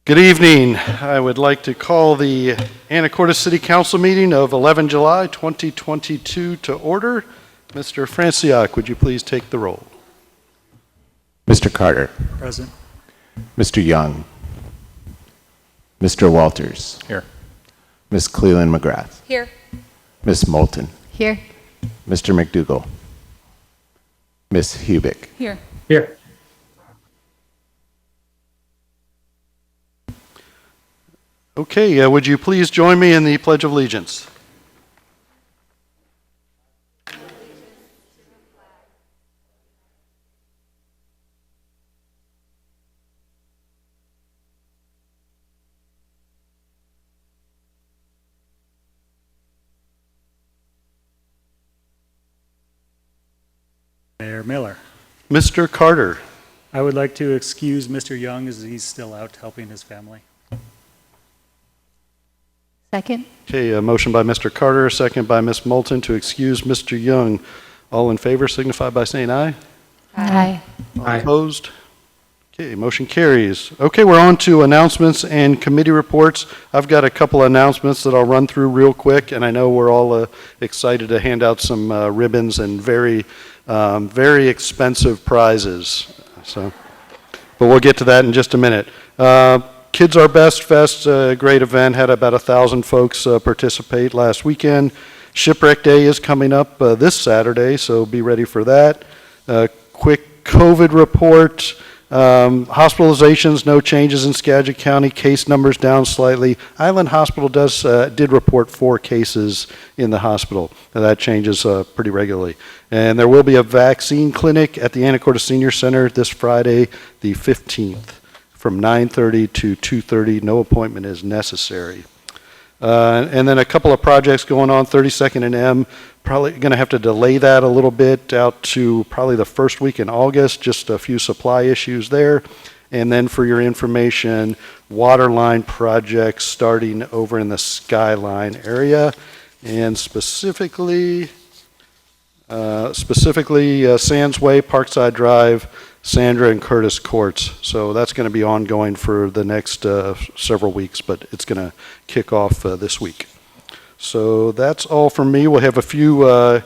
Good evening. I would like to call the Anacortes City Council meeting of 11 July 2022 to order. Mr. Franciac, would you please take the roll? Mr. Carter. Present. Mr. Young. Mr. Walters. Here. Ms. Cleland McGrath. Here. Ms. Moulton. Here. Mr. McDougall. Ms. Hubick. Here. Here. Okay, would you please join me in the Pledge of Allegiance? Mayor Miller. Mr. Carter. I would like to excuse Mr. Young as he's still out helping his family. Second. Okay, a motion by Mr. Carter, a second by Ms. Moulton to excuse Mr. Young. All in favor signify by saying aye. Aye. All opposed? Okay, motion carries. Okay, we're on to announcements and committee reports. I've got a couple of announcements that I'll run through real quick, and I know we're all excited to hand out some ribbons and very expensive prizes. But we'll get to that in just a minute. Kids Are Best Fest, a great event, had about 1,000 folks participate last weekend. Shipwreck Day is coming up this Saturday, so be ready for that. Quick COVID report. Hospitalizations, no changes in Skagit County. Case numbers down slightly. Island Hospital did report 4 cases in the hospital. Now, that changes pretty regularly. And there will be a vaccine clinic at the Anacortes Senior Center this Friday, the 15th, from 9:30 to 2:30. No appointment is necessary. And then a couple of projects going on. 32nd and M, probably going to have to delay that a little bit out to probably the first week in August. Just a few supply issues there. And then for your information, water line projects starting over in the Skyline area, and specifically Sands Way, Parkside Drive, Sandra and Curtis Courts. So that's going to be ongoing for the next several weeks, but it's going to kick off this week. So that's all from me. We'll have a few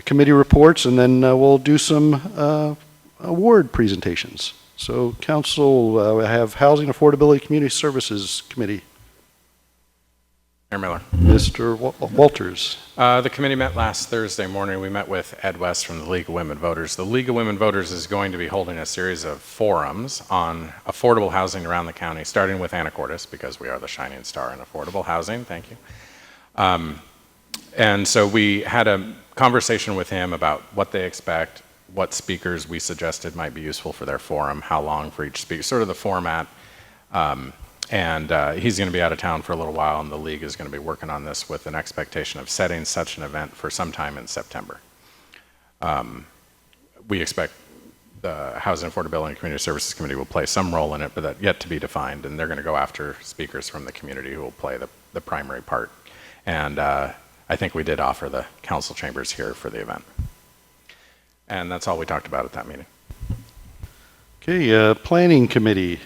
committee reports, and then we'll do some award presentations. So Council, I have Housing, Affordability, Community Services Committee. Mayor Miller. Mr. Walters. The committee met last Thursday morning. We met with Ed West from the League of Women Voters. The League of Women Voters is going to be holding a series of forums on affordable housing around the county, starting with Anacortes, because we are the shining star in affordable housing. Thank you. And so we had a conversation with him about what they expect, what speakers we suggested might be useful for their forum, how long for each speaker, sort of the format. And he's going to be out of town for a little while, and the league is going to be working on this with an expectation of setting such an event for sometime in September. We expect the Housing, Affordability, and Community Services Committee will play some role in it, but that's yet to be defined, and they're going to go after speakers from the community who will play the primary part. And I think we did offer the council chambers here for the event. And that's all we talked about at that meeting. Okay, Planning Committee.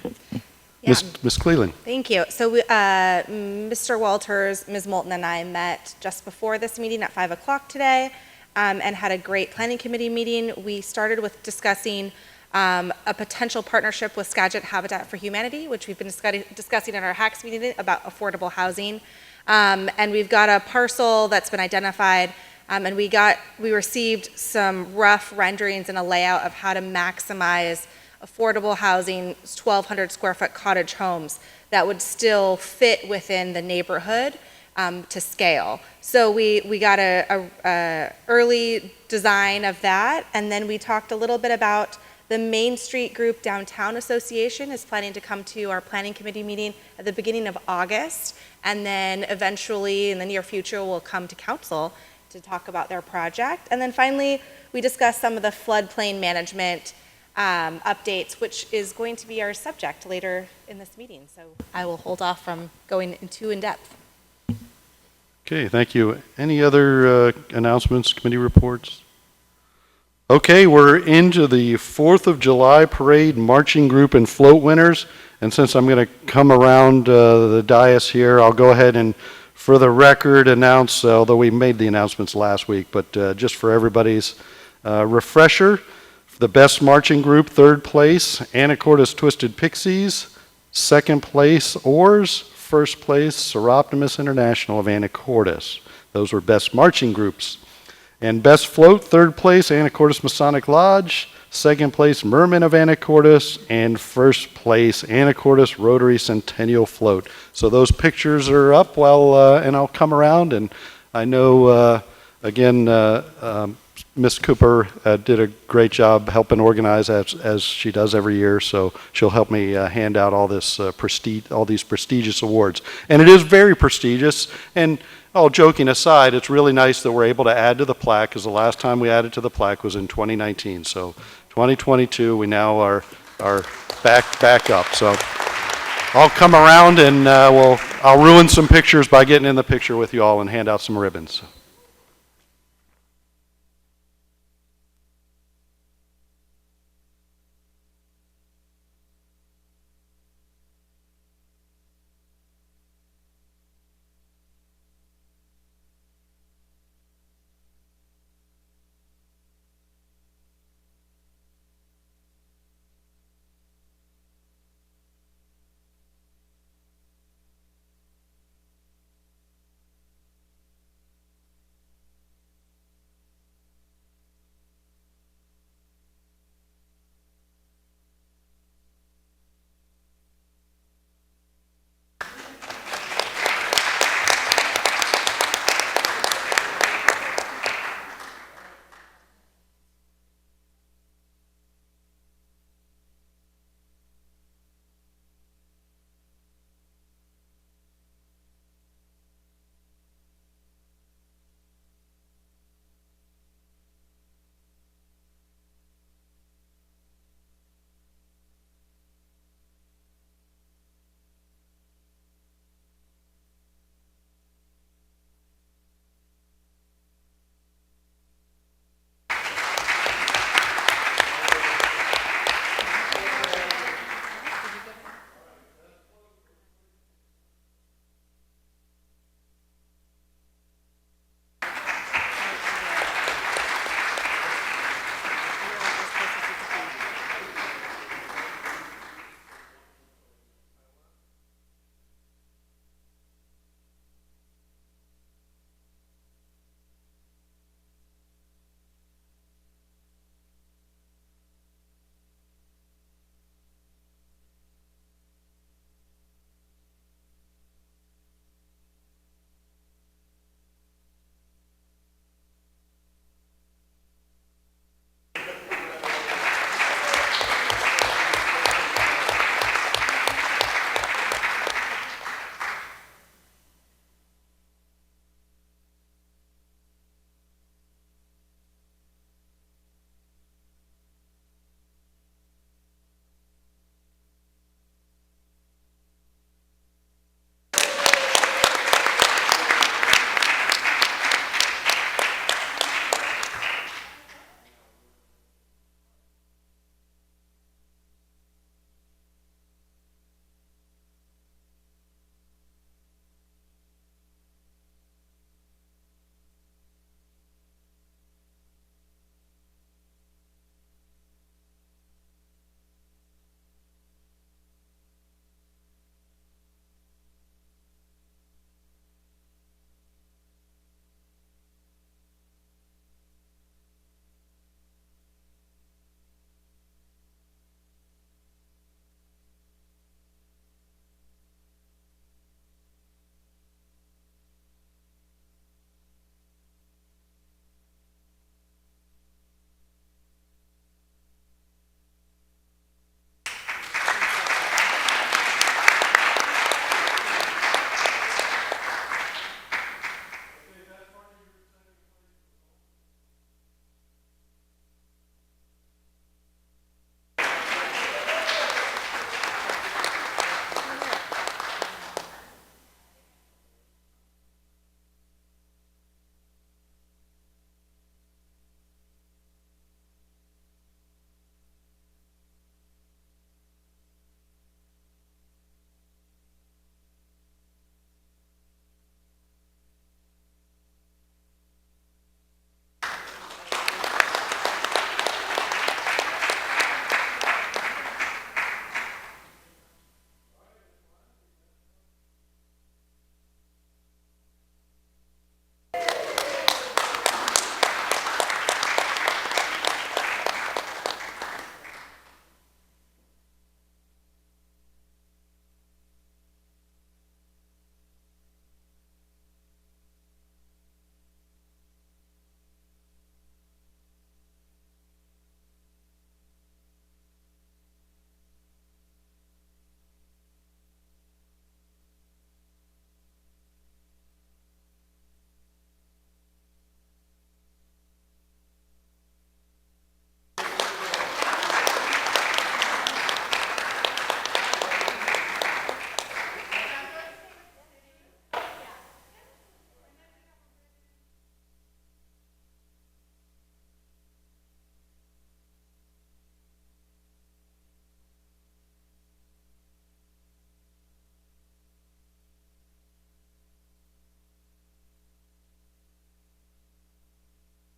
Yeah. Ms. Cleland. Thank you. So Mr. Walters, Ms. Moulton, and I met just before this meeting at 5 o'clock today and had a great planning committee meeting. We started with discussing a potential partnership with Skagit Habitat for Humanity, which we've been discussing in our HACS meeting about affordable housing. And we've got a parcel that's been identified, and we received some rough renderings and a layout of how to maximize affordable housing, 1,200 square foot cottage homes that would still fit within the neighborhood to scale. So we got a early design of that, and then we talked a little bit about the Main Street Group Downtown Association is planning to come to our planning committee meeting at the beginning of August, and then eventually in the near future will come to council to talk about their project. And then finally, we discussed some of the floodplain management updates, which is going to be our subject later in this meeting. So I will hold off from going too in depth. Okay, thank you. Any other announcements, committee reports? Okay, we're into the 4th of July parade, marching group, and float winners. And since I'm going to come around the dais here, I'll go ahead and, for the record, announce, although we made the announcements last week, but just for everybody's refresher, the best marching group, third place, Anacortes Twisted Pixies. Second place, Oars. First place, Seroptimus International of Anacortes. Those were best marching groups. And best float, third place, Anacortes Masonic Lodge. Second place, Merman of Anacortes. And first place, Anacortes Rotary Centennial Float. So those pictures are up and I'll come around. And I know, again, Ms. Cooper did a great job helping organize as she does every year, so she'll help me hand out all this all these prestigious awards. And it is very prestigious, and all joking aside, it's really nice that we're able to add to the plaque, because the last time we added to the plaque was in 2019. So 2022, we now are back up. So I'll come around and I'll ruin some pictures by getting in the picture with you all and hand out some ribbons.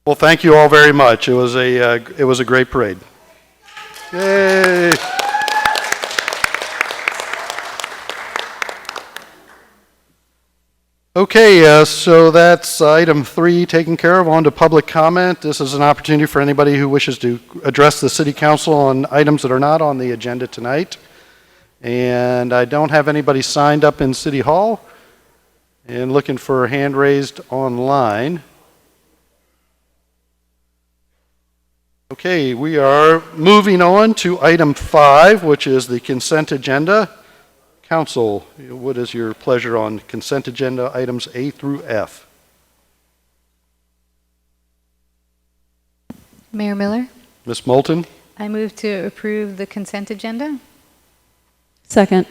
Well, thank you all very much. It was a great parade. Yay! Okay, so that's item 3 taken care of. On to public comment. This is an opportunity for anybody who wishes to address the city council on items that are not on the agenda tonight. And I don't have anybody signed up in City Hall. And looking for a hand raised online. Okay, we are moving on to item 5, which is the consent agenda. Council, what is your pleasure on consent agenda items A through F? Mayor Miller, Ms. Moulton? I move to approve the consent agenda. Second.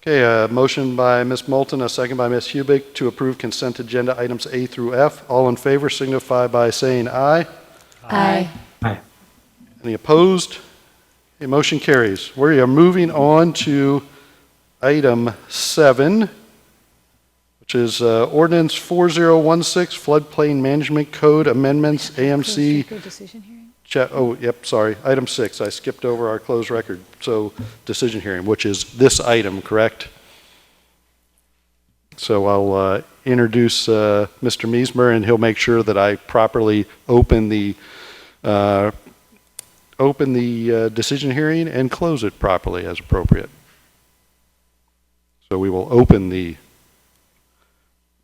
Okay, a motion by Ms. Moulton, a second by Ms. Hubick to approve consent agenda items A through F. All in favor signify by saying aye. Aye. Any opposed? The motion carries. We are moving on to item 7, which is Ordinance 4016, Floodplain Management Code Amendments, AMC. Decision hearing? Item 6. I skipped over our closed record. So, decision hearing, which is this item, correct? So I'll introduce Mr. Meismer, and he'll make sure that I properly open the decision hearing and close it properly as appropriate. So we will open the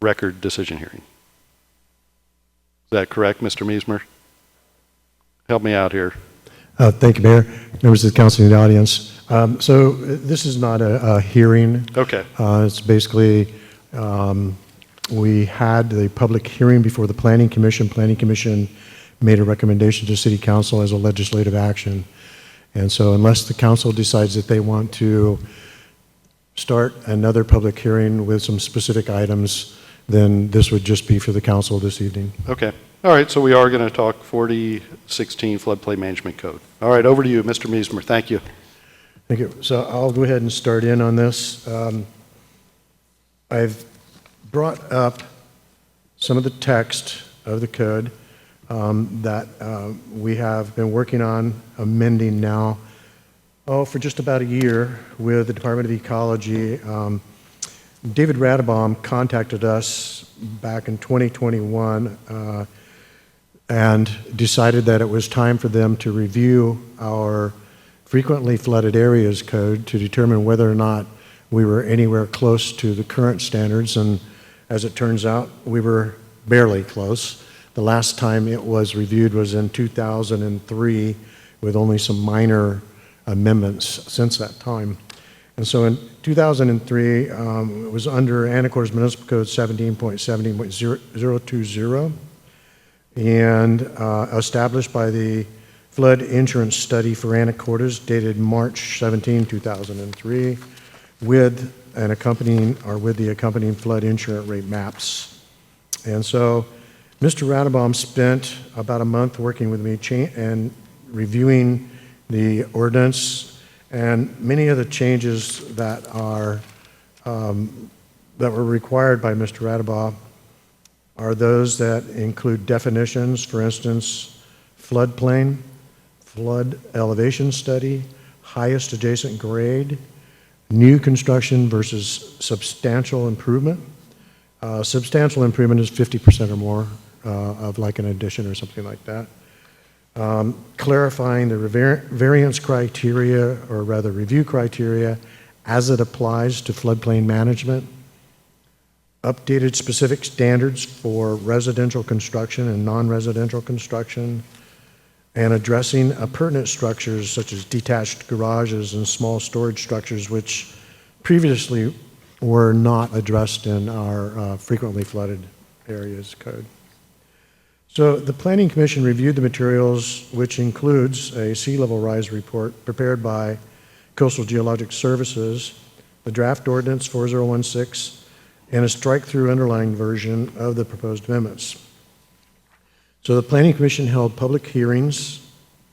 record decision hearing. Is that correct, Mr. Meismer? Help me out here. Thank you, Mayor, members of the council and the audience. So this is not a hearing. Okay. It's basically, we had the public hearing before the Planning Commission. Planning Commission made a recommendation to City Council as a legislative action. And so unless the council decides that they want to start another public hearing with some specific items, then this would just be for the council this evening. Okay. All right, so we are going to talk 4016 Floodplain Management Code. All right, over to you, Mr. Meismer. Thank you. Thank you. So I'll go ahead and start in on this. I've brought up some of the text of the code that we have been working on amending now, for just about a year with the Department of Ecology. David Radebaum contacted us back in 2021 and decided that it was time for them to review our frequently flooded areas code to determine whether or not we were anywhere close to the current standards, and as it turns out, we were barely close. The last time it was reviewed was in 2003 with only some minor amendments since that time. And so in 2003, it was under Anacortes Municipal Code 17.70.020 and established by the Flood Insurance Study for Anacortes dated March 17, 2003 with the accompanying flood insurance rate maps. And so Mr. Radebaum spent about a month working with me and reviewing the ordinance, and many of the changes that are that were required by Mr. Radebaum are those that include definitions, for instance, floodplain, flood elevation study, highest adjacent grade, new construction versus substantial improvement. Substantial improvement is 50% or more of like an addition or something like that. Clarifying the variance criteria, or rather review criteria, as it applies to floodplain management. Updated specific standards for residential construction and non-residential construction, and addressing appurtenant structures such as detached garages and small storage structures, which previously were not addressed in our frequently flooded areas code. So the Planning Commission reviewed the materials, which includes a sea level rise report prepared by Coastal Geologic Services, the draft ordinance 4016, and a strike-through underlying version of the proposed amendments. So the Planning Commission held public hearings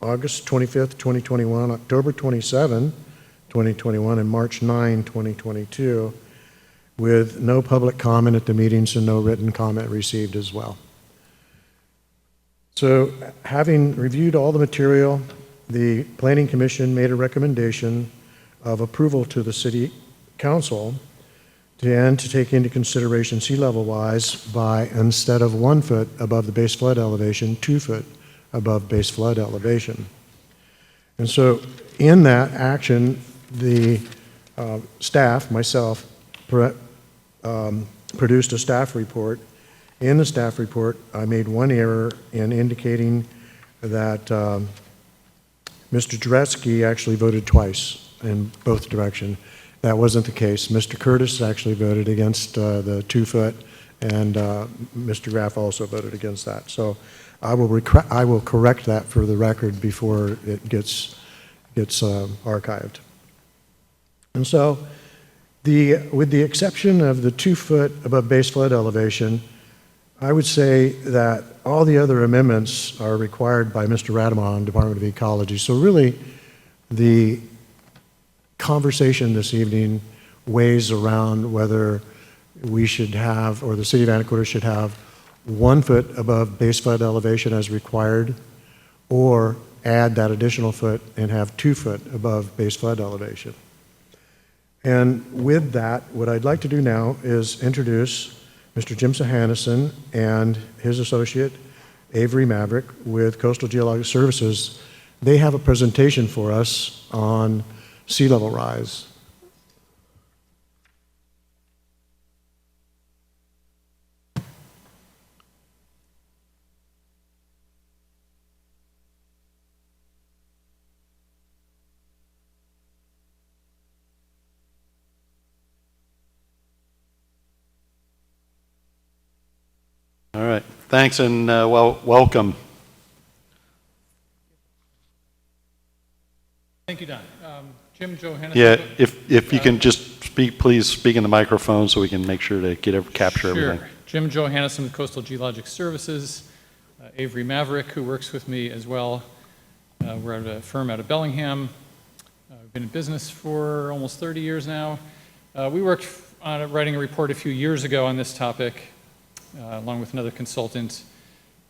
August 25th, 2021, October 27, 2021, and March 9, 2022, with no public comment at the meetings and no written comment received as well. So having reviewed all the material, the Planning Commission made a recommendation of approval to the City Council to take into consideration sea level rise by, instead of 1 foot above the base flood elevation, 2 foot above base flood elevation. And so in that action, the staff, myself, produced a staff report. In the staff report, I made one error in indicating that Mr. Jaretzky actually voted twice in both directions. That wasn't the case. Mr. Curtis actually voted against the 2 foot, and Mr. Graff also voted against that. So I will correct that for the record before it gets archived. And so, with the exception of the 2 foot above base flood elevation, I would say that all the other amendments are required by Mr. Radamon, Department of Ecology. So really, the conversation this evening weighs around whether we should have, or the City of Anacortes should have, 1 foot above base flood elevation as required, or add that additional foot and have 2 foot above base flood elevation. And with that, what I'd like to do now is introduce Mr. Jim Sahannison and his associate, Avery Maverick, with Coastal Geologic Services. They have a presentation for us on sea level rise. All right, thanks and welcome. Thank you, Don. Jim Johannes. Yeah, if you can just speak, please speak in the microphone so we can make sure to capture everything. Sure. Jim Johannes with Coastal Geologic Services. Avery Maverick, who works with me as well. We're at a firm out of Bellingham. We've been in business for almost 30 years now. We worked on writing a report a few years ago on this topic, along with another consultant,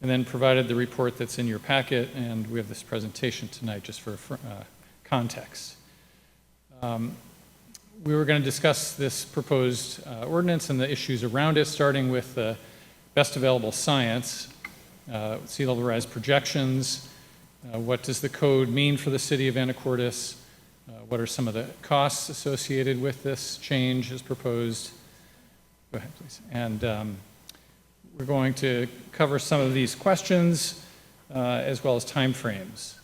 and then provided the report that's in your packet, and we have this presentation tonight just for context. We were going to discuss this proposed ordinance and the issues around it, starting with the best available science, sea level rise projections, what does the code mean for the City of Anacortes, what are some of the costs associated with this change as proposed. Go ahead, please. And we're going to cover some of these questions as well as timeframes.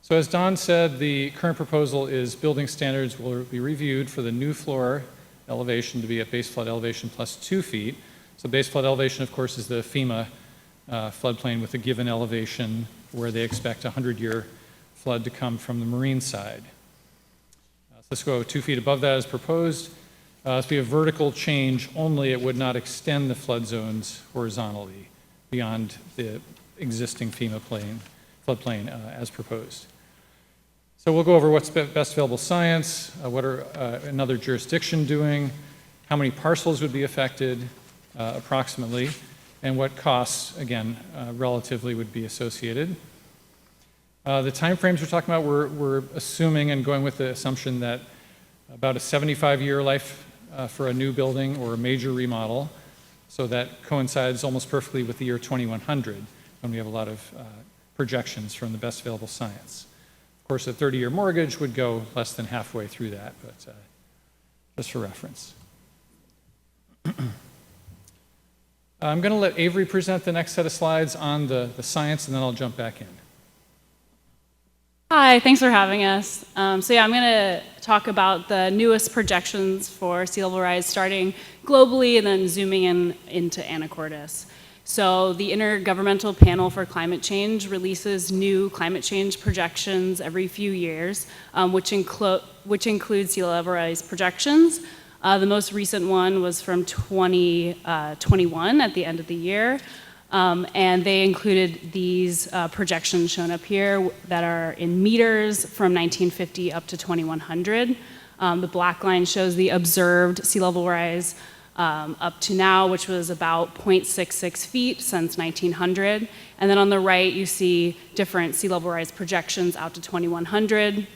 So as Don said, the current proposal is building standards will be reviewed for the new floor elevation to be at base flood elevation plus 2 feet. So base flood elevation, of course, is the FEMA floodplain with a given elevation where they expect a 100-year flood to come from the marine side. So let's go 2 feet above that as proposed. This would be a vertical change only. It would not extend the flood zones horizontally beyond the existing FEMA floodplain as proposed. So we'll go over what's best available science, what are another jurisdiction doing, how many parcels would be affected approximately, and what costs, again, relatively would be associated. The timeframes we're talking about, we're assuming and going with the assumption that about a 75-year life for a new building or a major remodel, so that coincides almost perfectly with the year 2100, when we have a lot of projections from the best available science. Of course, a 30-year mortgage would go less than halfway through that, but just for reference. I'm going to let Avery present the next set of slides on the science, and then I'll jump back in. Hi, thanks for having us. So yeah, I'm going to talk about the newest projections for sea level rise, starting globally and then zooming in into Anacortes. So the Intergovernmental Panel for Climate Change releases new climate change projections every few years, which include sea level rise projections. The most recent one was from 2021 at the end of the year. And they included these projections shown up here that are in meters from 1950 up to 2100. The black line shows the observed sea level rise up to now, which was about 0.66 feet since 1900. And then on the right, you see different sea level rise projections out to 2100.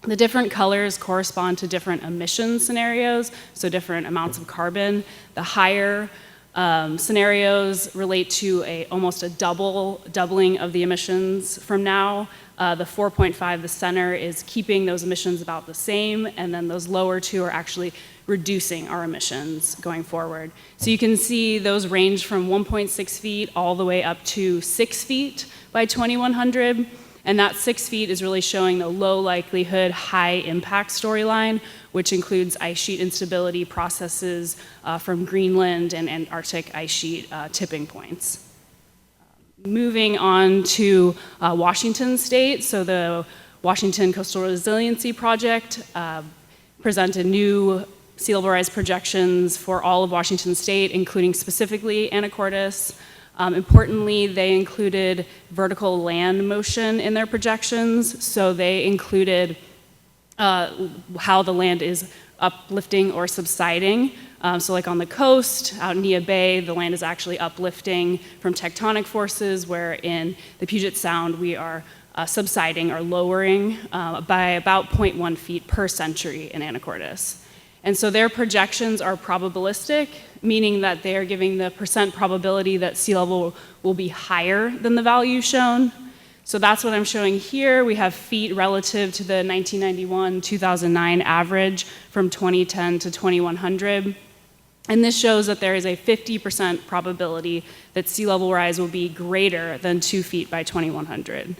The different colors correspond to different emission scenarios, so different amounts of carbon. The higher scenarios relate to almost a doubling of the emissions from now. The 4.5, the center, is keeping those emissions about the same, and then those lower two are actually reducing our emissions going forward. So you can see those range from 1.6 feet all the way up to 6 feet by 2100. And that 6 feet is really showing the low likelihood, high impact storyline, which includes ice sheet instability processes from Greenland and Antarctic ice sheet tipping points. Moving on to Washington State, so the Washington Coastal Resiliency Project presented new sea level rise projections for all of Washington State, including specifically Anacortes. Importantly, they included vertical land motion in their projections, so they included how the land is uplifting or subsiding. So like on the coast, out in Nia Bay, the land is actually uplifting from tectonic forces, where in the Puget Sound, we are subsiding or lowering by about 0.1 feet per century in Anacortes. And so their projections are probabilistic, meaning that they are giving the percent probability that sea level will be higher than the value shown. So that's what I'm showing here. We have feet relative to the 1991-2009 average from 2010 to 2100. And this shows that there is a 50% probability that sea level rise will be greater than 2 feet by 2100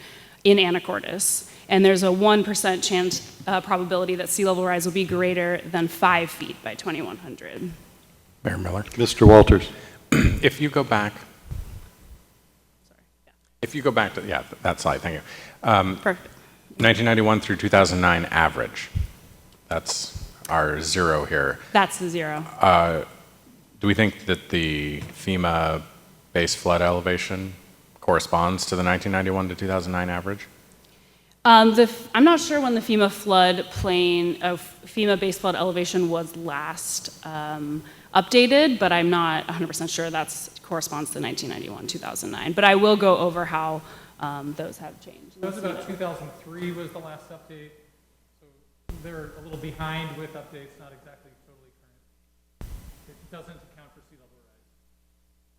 in Anacortes. And there's a 1% chance probability that sea level rise will be greater than 5 feet by 2100. Mayor Miller. Mr. Walters. If you go back, to, yeah, that slide, thank you. Perfect. 1991 through 2009 average. That's our zero here. That's the zero. Do we think that the FEMA base flood elevation corresponds to the 1991 to 2009 average? I'm not sure when the FEMA floodplain of FEMA base flood elevation was last updated, but I'm not 100% sure that corresponds to 1991-2009. But I will go over how those have changed. That was about 2003 was the last update. So they're a little behind with updates, not exactly totally current. It doesn't account for sea level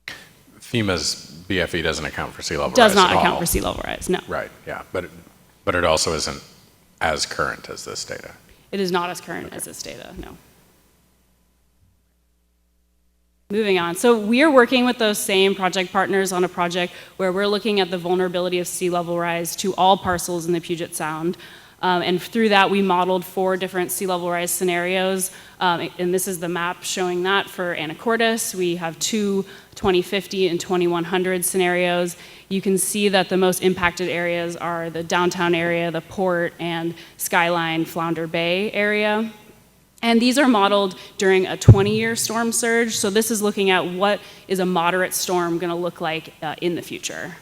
rise. FEMA's BFE doesn't account for sea level rise Does not at account all. for sea level rise, no. Right, yeah, but it also isn't as current as this data. It is not as current as this data, no. Moving on. So we are working with those same project partners on a project where we're looking at the vulnerability of sea level rise to all parcels in the Puget Sound. And through that, we modeled 4 different sea level rise scenarios. And this is the map showing that for Anacortes. We have 2 2050 and 2100 scenarios. You can see that the most impacted areas are the downtown area, the port, and Skyline Flounder Bay area. And these are modeled during a 20-year storm surge. So this is looking at what is a moderate storm going to look like in the future.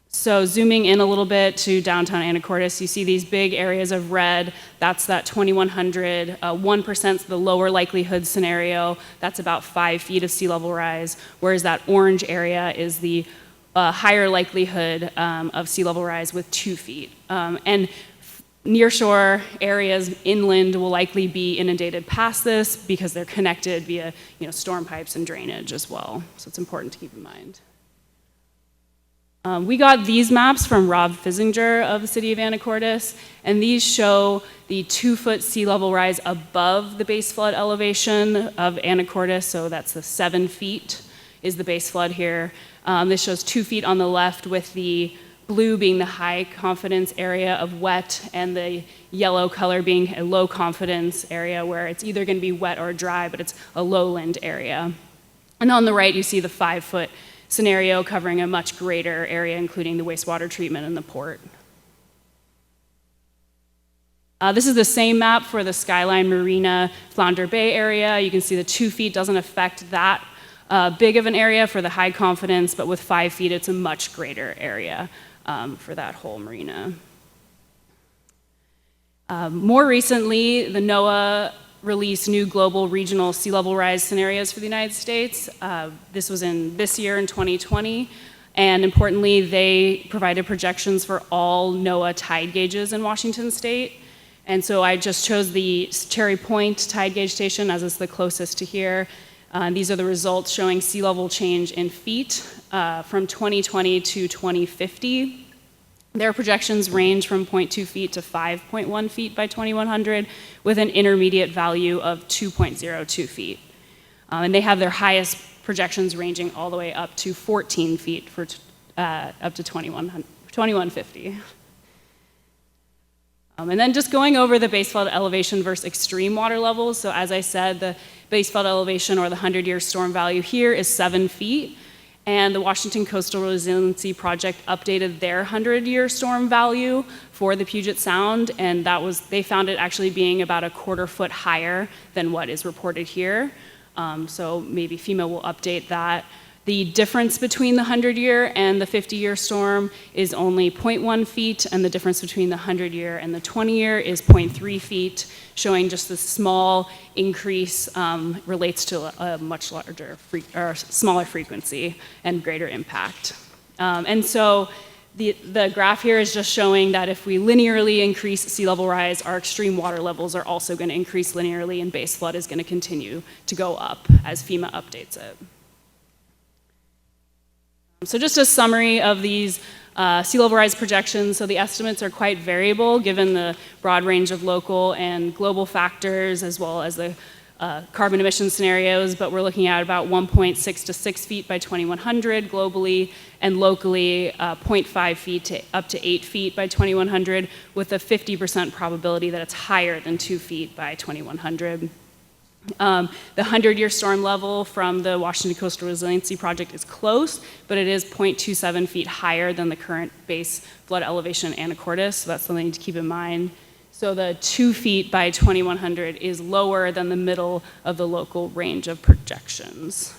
So zooming in a little bit to downtown Anacortes, you see these big areas of red. That's that 2100, 1% is the lower likelihood scenario. That's about 5 feet of sea level rise, whereas that orange area is the higher likelihood of sea level rise with 2 feet. And nearshore areas inland will likely be inundated past this because they're connected via storm pipes and drainage as well. So it's important to keep in mind. We got these maps from Rob Fisinger of the city of Anacortes, and these show the 2-foot sea level rise above the base flood elevation of Anacortes, so that's the 7 feet is the base flood here. This shows 2 feet on the left, with the blue being the high confidence area of wet and the yellow color being a low confidence area where it's either going to be wet or dry, but it's a lowland area. And on the right, you see the 5-foot scenario covering a much greater area, including the wastewater treatment and the port. This is the same map for the Skyline Marina Flounder Bay area. You can see the 2 feet doesn't affect that big of an area for the high confidence, but with 5 feet, it's a much greater area for that whole marina. More recently, the NOAA release new global regional sea level rise scenarios for the United States. This was in this year in 2020. And importantly, they provided projections for all NOAA tide gauges in Washington state. And so I just chose the Cherry Point tide gauge station as it's the closest to here. These are the results showing sea level change in feet from 2020 to 2050. Their projections range from 0.2 feet to 5.1 feet by 2100, with an intermediate value of 2.02 feet. And they have their highest projections ranging all the way up to 14 feet for up to 2150. And then just going over the base flood elevation versus extreme water levels. So as I said, the base flood elevation, or the 100-year storm value here, is 7 feet. And the Washington Coastal Resiliency Project updated their 100-year storm value for the Puget Sound, and they found it actually being about a quarter foot higher than what is reported here. So maybe FEMA will update that. The difference between the 100-year and the 50-year storm is only 0.1 feet, and the difference between the 100-year and the 20-year is 0.3 feet, showing just a small increase relates to a much larger or smaller frequency and greater impact. And so the graph here is just showing that if we linearly increase sea level rise, our extreme water levels are also going to increase linearly, and base flood is going to continue to go up as FEMA updates it. So just a summary of these sea level rise projections. So the estimates are quite variable given the broad range of local and global factors, as well as the carbon emission scenarios, but we're looking at about 1.6 to 6 feet by 2100 globally, and locally 0.5 feet to up to 8 feet by 2100, with a 50% probability that it's higher than 2 feet by 2100. The 100-year storm level from the Washington Coastal Resiliency Project is close, but it is 0.27 feet higher than the current base flood elevation Anacortes, so that's something to keep in mind. So the 2 feet by 2100 is lower than the middle of the local range of projections.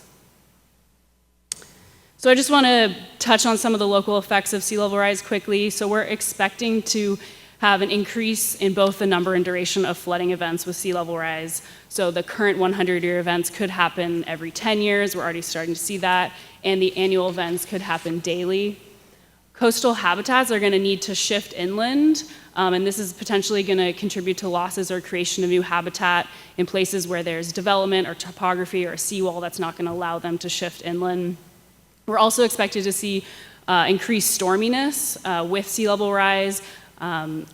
So I just want to touch on some of the local effects of sea level rise quickly. So we're expecting to have an increase in both the number and duration of flooding events with sea level rise. So the current 100-year events could happen every 10 years. We're already starting to see that. And the annual events could happen daily. Coastal habitats are going to need to shift inland, and this is potentially going to contribute to losses or creation of new habitat in places where there's development or topography or a seawall that's not going to allow them to shift inland. We're also expected to see increased storminess with sea level rise, and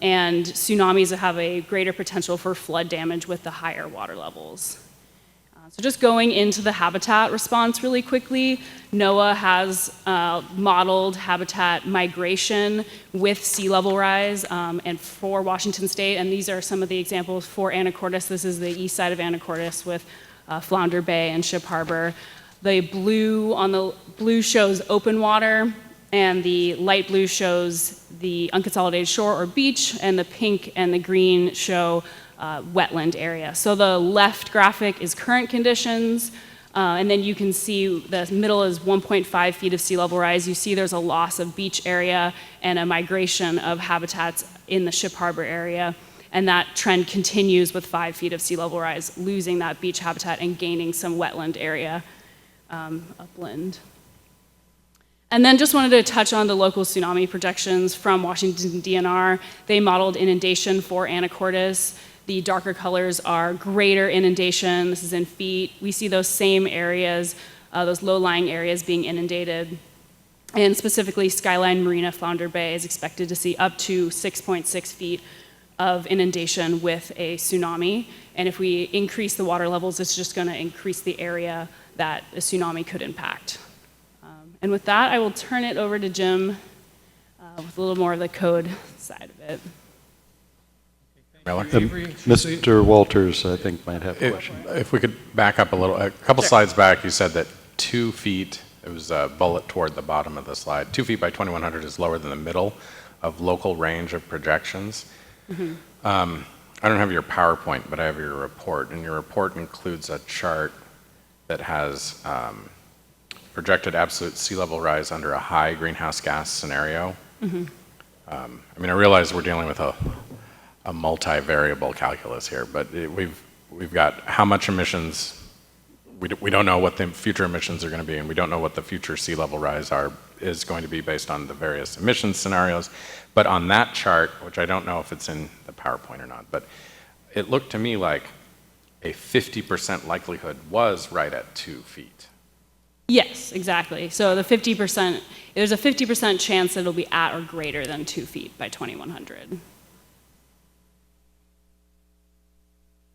tsunamis have a greater potential for flood damage with the higher water levels. So just going into the habitat response really quickly, NOAA has modeled habitat migration with sea level rise and for Washington State, and these are some of the examples for Anacortes. This is the east side of Anacortes with Flounder Bay and Ship Harbor. The blue on the blue shows open water, and the light blue shows the unconsolidated shore or beach, and the pink and the green show wetland area. So the left graphic is current conditions, and then you can see the middle is 1.5 feet of sea level rise. You see there's a loss of beach area and a migration of habitats in the Ship Harbor area, and that trend continues with 5 feet of sea level rise, losing that beach habitat and gaining some wetland area upland. And then just wanted to touch on the local tsunami projections from Washington DNR. They modeled inundation for Anacortes. The darker colors are greater inundation. This is in feet. We see those same areas, those low-lying areas being inundated. And specifically, Skyline Marina Flounder Bay is expected to see up to 6.6 feet of inundation with a tsunami. And if we increase the water levels, it's just going to increase the area that a tsunami could impact. And with that, I will turn it over to Jim with a little more of the code side of it. Miller? Mr. Walters, I think, might have a question. If we could back up a couple slides back, you said that 2 feet, it was a bullet toward the bottom of the slide, 2 feet by 2100 is lower than the middle of local range of projections. Mm-hmm. I don't have your PowerPoint, but I have your report, and your report includes a chart that has projected absolute sea level rise under a high greenhouse gas scenario. Mm-hmm. I mean, I realize we're dealing with a multivariable calculus here, but we've got how much emissions, we don't know what the future emissions are going to be, and we don't know what the future sea level rise is going to be based on the various emissions scenarios. But on that chart, which I don't know if it's in the PowerPoint or not, but it looked to me like a 50% likelihood was right at 2 feet. Yes, exactly. So the 50%, there's a 50% chance that it'll be at or greater than 2 feet by 2100.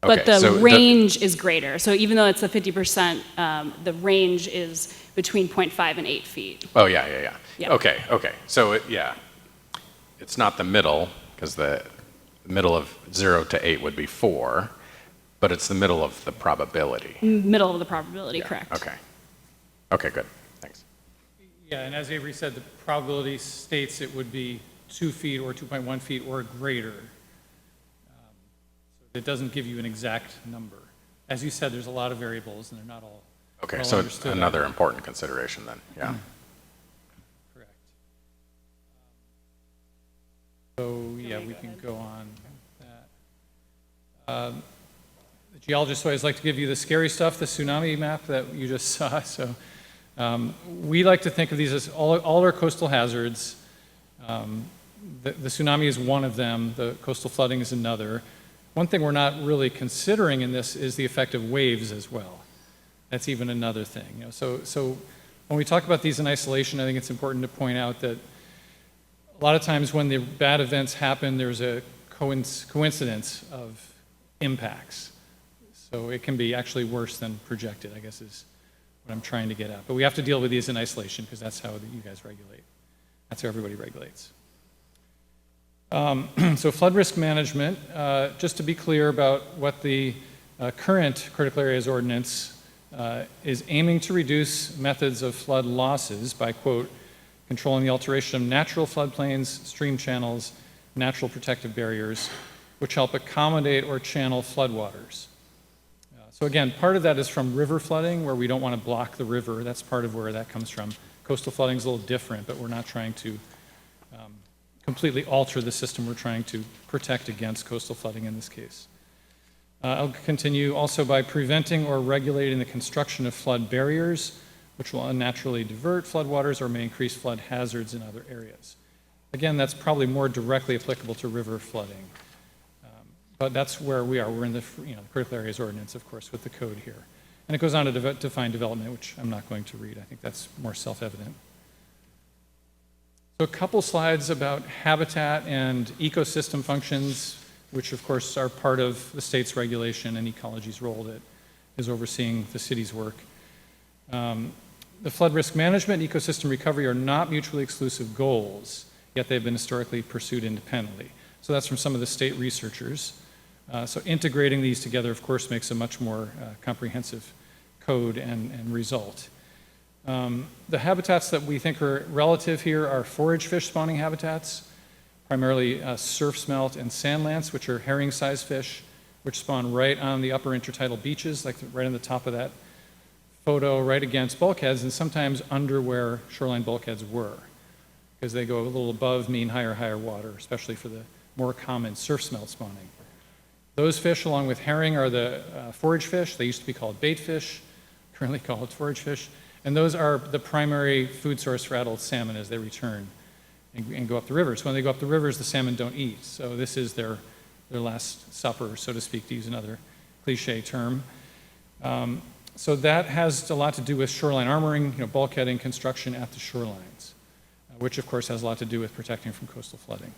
But Okay, the so range is greater. So even though it's a 50%, the range is between 0.5 and 8 feet. Oh, yeah. Yeah. Okay. So, it's not the middle, because the middle of 0 to 8 would be 4, but it's the middle of the probability. Middle of the probability, Yeah, correct. Okay, good. Thanks. Yeah, and as Avery said, the probability states it would be 2 feet or 2.1 feet or greater. So it doesn't give you an exact number. As you said, there's a lot of variables, and they're not all Okay, well so understood. another important consideration then, yeah. Correct. So, yeah, we can go on that. The geologists always like to give you the scary stuff, the tsunami map that you just saw. So we like to think of these as all our coastal hazards. The tsunami is one of them. The coastal flooding is another. One thing we're not really considering in this is the effect of waves as well. That's even another thing. You know, so when we talk about these in isolation, I think it's important to point out that a lot of times when the bad events happen, there's a coincidence of impacts. So it can be actually worse than projected, I guess is what I'm trying to get at. But we have to deal with these in isolation because that's how you guys regulate. That's how everybody regulates. So flood risk management, just to be clear about what the current critical areas ordinance is aiming to reduce methods of flood losses by, quote, controlling the alteration of natural floodplains, stream channels, natural protective barriers, which help accommodate or channel floodwaters. So again, part of that is from river flooding, where we don't want to block the river. That's part of where that comes from. Coastal flooding is a little different, but we're not trying to completely alter the system. We're trying to protect against coastal flooding in this case. I'll continue also by preventing or regulating the construction of flood barriers, which will unnaturally divert floodwaters or may increase flood hazards in other areas. Again, that's probably more directly applicable to river flooding. But that's where we are. We're in the critical areas ordinance, of course, with the code here. And it goes on to define development, which I'm not going to read. I think that's more self-evident. So a couple slides about habitat and ecosystem functions, which of course are part of the state's regulation and ecology's role that is overseeing the city's work. The flood risk management and ecosystem recovery are not mutually exclusive goals, yet they've been historically pursued independently. So that's from some of the state researchers. So integrating these together, of course, makes a much more comprehensive code and result. The habitats that we think are relative here are forage fish spawning habitats, primarily surf smelt and sand lance, which are herring-sized fish, which spawn right on the upper intertidal beaches, like right on the top of that photo, right against bulkheads, and sometimes under where shoreline bulkheads were, because they go a little above mean higher water, especially for the more common surf smelt spawning. Those fish, along with herring, are the forage fish. They used to be called bait fish, currently called forage fish. And those are the primary food source for adult salmon as they return and go up the rivers. When they go up the rivers, the salmon don't eat. So this is their last supper, so to speak, to use another cliche term. So that has a lot to do with shoreline armoring, bulkheading, construction at the shorelines, which of course has a lot to do with protecting from coastal flooding.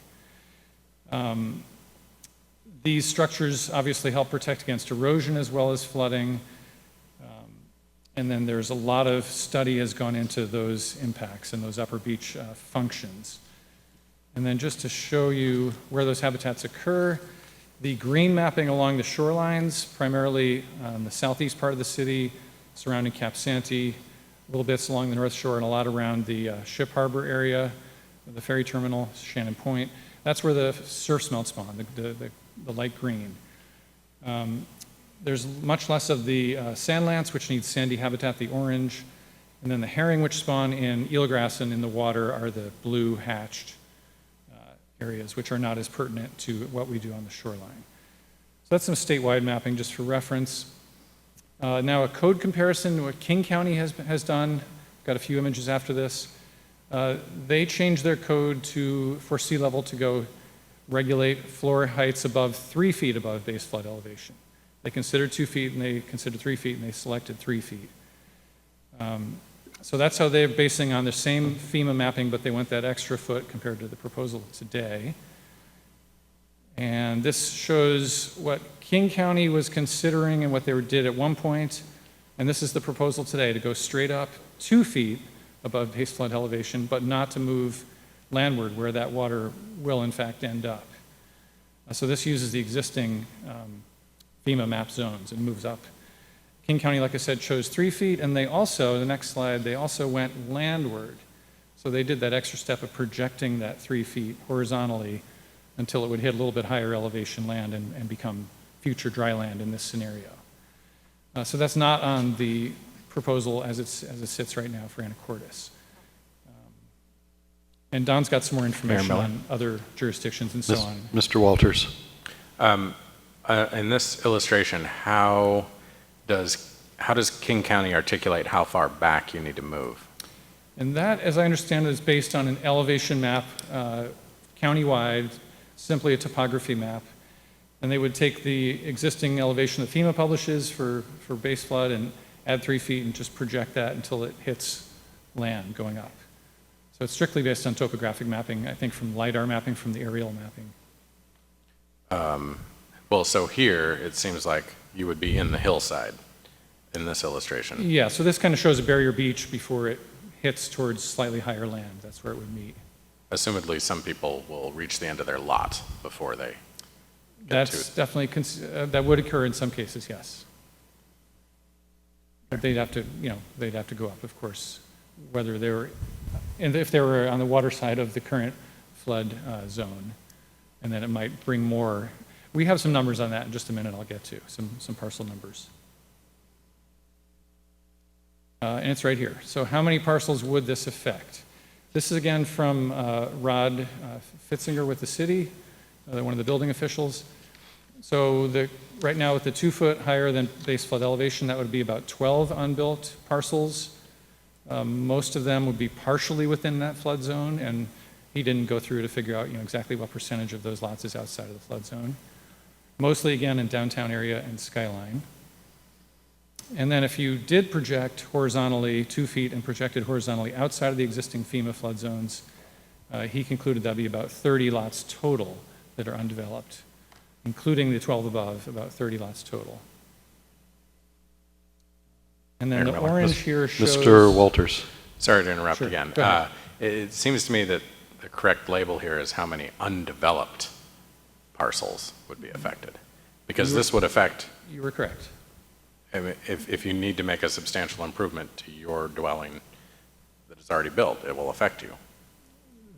These structures obviously help protect against erosion as well as flooding. And then there's a lot of study has gone into those impacts and those upper beach functions. And then just to show you where those habitats occur, the green mapping along the shorelines, primarily on the southeast part of the city, surrounding Cap Santee, little bits along the north shore, and a lot around the ship harbor area, the ferry terminal, Shannon Point. That's where the surf smelt spawn, the light green. There's much less of the sand lance, which needs sandy habitat, the orange, and then the herring, which spawn in eelgrass and in the water, are the blue hatched areas, which are not as pertinent to what we do on the shoreline. that's some statewide mapping just for reference. Now a code comparison, what King County has done, got a few images after this. They changed their code for sea level to go regulate floor heights above 3 feet above base flood elevation. They considered 2 feet and they considered 3 feet and they selected 3 feet. So that's how they're basing on the same FEMA mapping, but they went that extra foot compared to the proposal today. And this shows what King County was considering and what they did at one point. And this is the proposal today, to go straight up 2 feet above base flood elevation, but not to move landward where that water will in fact end up. So this uses the existing FEMA map zones and moves up. King County, like I said, chose 3 feet, and they also, the next slide, they also went landward. So they did that extra step of projecting that 3 feet horizontally until it would hit a little bit higher elevation land and become future dry land in this scenario. So that's not on the proposal as it sits right now for Anacortes. And Don's got some more information on other jurisdictions and so on. Mr. Walters. In this illustration, how does King County articulate how far back you need to move? And that, as I understand it, is based on an elevation map, countywide, simply a topography map. And they would take the existing elevation that FEMA publishes for base flood and add 3 feet and just project that until it hits land going up. So it's strictly based on topographic mapping, I think from LiDAR mapping, from the aerial mapping. Well, so here, it seems like you would be in the hillside in this illustration. Yeah, so this kind of shows a barrier beach before it hits towards slightly higher land. That's where it would meet. Assumedly, some people will reach the end of their lot before they get That's to it. definitely, that would occur in some cases, yes. But they'd have to, they'd have to go up, of course, whether they were, and if they were on the water side of the current flood zone, and then it might bring more. We have some numbers on that in just a minute I'll get to, some parcel numbers. And it's right here. So how many parcels would this affect? This is again from Rod Fitzinger with the city, one of the building officials. So right now with the 2 foot higher than base flood elevation, that would be about 12 unbuilt parcels. Most of them would be partially within that flood zone, and he didn't go through to figure out exactly what percentage of those lots is outside of the flood zone. Mostly again in downtown area and Skyline. And then if you did project horizontally 2 feet and projected horizontally outside of the existing FEMA flood zones, he concluded that'd be about 30 lots total that are undeveloped, including the 12 above, about 30 lots total. And then the orange here shows... Mr. Walters. Sorry to interrupt Sure, again. go ahead. It seems to me that the correct label here is how many undeveloped parcels would be affected. Because this would affect... You were correct. If you need to make a substantial improvement to your dwelling that is already built, it will affect you.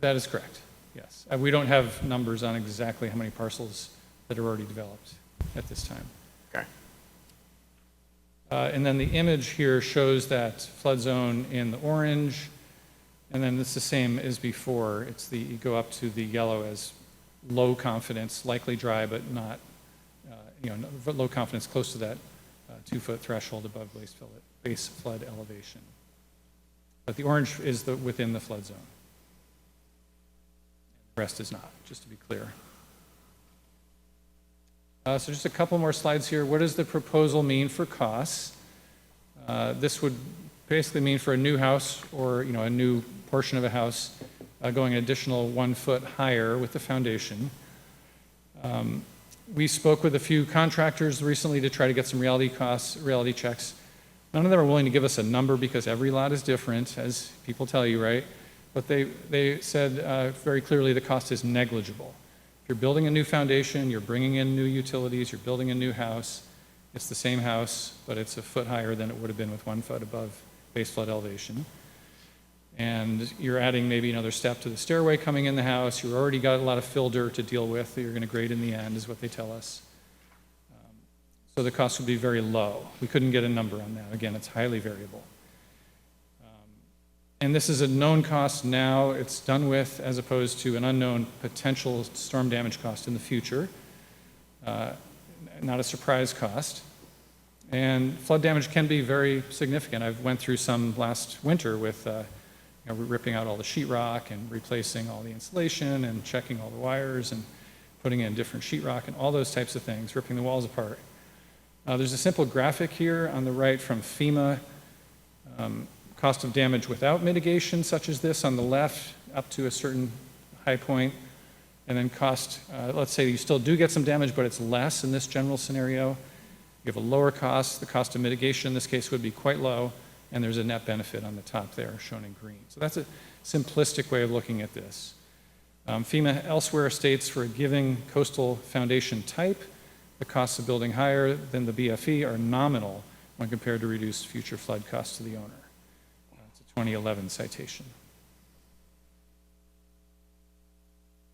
That is correct, yes. We don't have numbers on exactly how many parcels that are already developed at this time. Okay. And then the image here shows that flood zone in the orange, and then it's the same as before. You go up to the yellow as low confidence, likely dry, but not, low confidence close to that 2 foot threshold above base flood elevation. But the orange is within the flood zone. The rest is not, just to be clear. So just a couple more slides here. What does the proposal mean for costs? This would basically mean for a new house or a new portion of a house going an additional 1 foot higher with the foundation. We spoke with a few contractors recently to try to get some reality checks. None of them are willing to give us a number because every lot is different, as people tell you, right? But they said very clearly the cost is negligible. If you're building a new foundation, you're bringing in new utilities, you're building a new house, it's the same house, but it's a foot higher than it would have been with 1 foot above base flood elevation. And you're adding maybe another step to the stairway coming in the house. You've already got a lot of fill dirt to deal with that you're going to grade in the end, is what they tell us. So the cost would be very low. We couldn't get a number on that. Again, it's highly variable. And this is a known cost now. It's done with, as opposed to an unknown potential storm damage cost in the future. not a surprise cost. And flood damage can be very significant. I've went through some last winter with ripping out all the sheetrock and replacing all the insulation and checking all the wires and putting in different sheetrock and all those types of things, ripping the walls apart. There's a simple graphic here on the right from FEMA, cost of damage without mitigation, such as this on the left, up to a certain high point, and then cost, let's say you still do get some damage, but it's less in this general scenario. You have a lower cost. The cost of mitigation in this case would be quite low, and there's a net benefit on the top there shown in green. So that's a simplistic way of looking at this. FEMA elsewhere states for a given coastal foundation type, the costs of building higher than the BFE are nominal when compared to reduced future flood costs to the owner. It's a 2011 citation.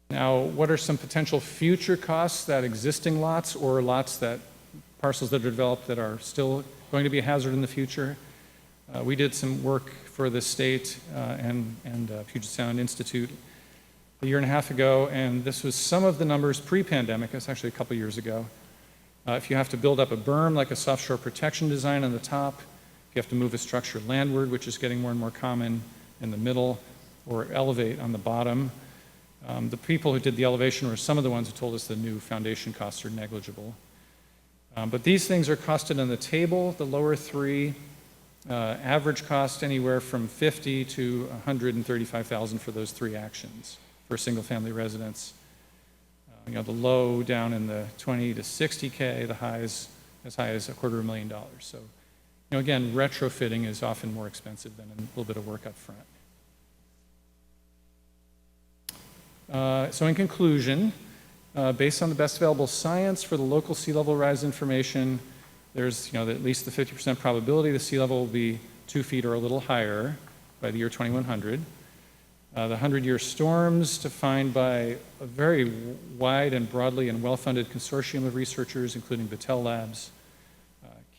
Now, what are some potential future costs that existing lots or lots that parcels that are developed that are still going to be a hazard in the future? We did some work for the state and Puget Sound Institute a year and a half ago, and this was some of the numbers pre-pandemic. It's actually a couple years ago. If you have to build up a berm, like a soft shore protection design on the top, if you have to move a structure landward, which is getting more and more common in the middle, or elevate on the bottom. The people who did the elevation were some of the ones who told us the new foundation costs are negligible. But these things are costed on the table, the lower three. Average cost anywhere from $50,000 to $135,000 for those three actions for single-family residence. The low down in the 20 to 60K, the highs as high as $250,000. So, again, retrofitting is often more expensive than a little bit of work up front. So in conclusion, based on the best available science for the local sea level rise information, there's at least the 50% probability the sea level will be 2 feet or a little higher by the year 2100. The 100-year storms, defined by a very wide and broadly and well-funded consortium of researchers, including Battelle Labs,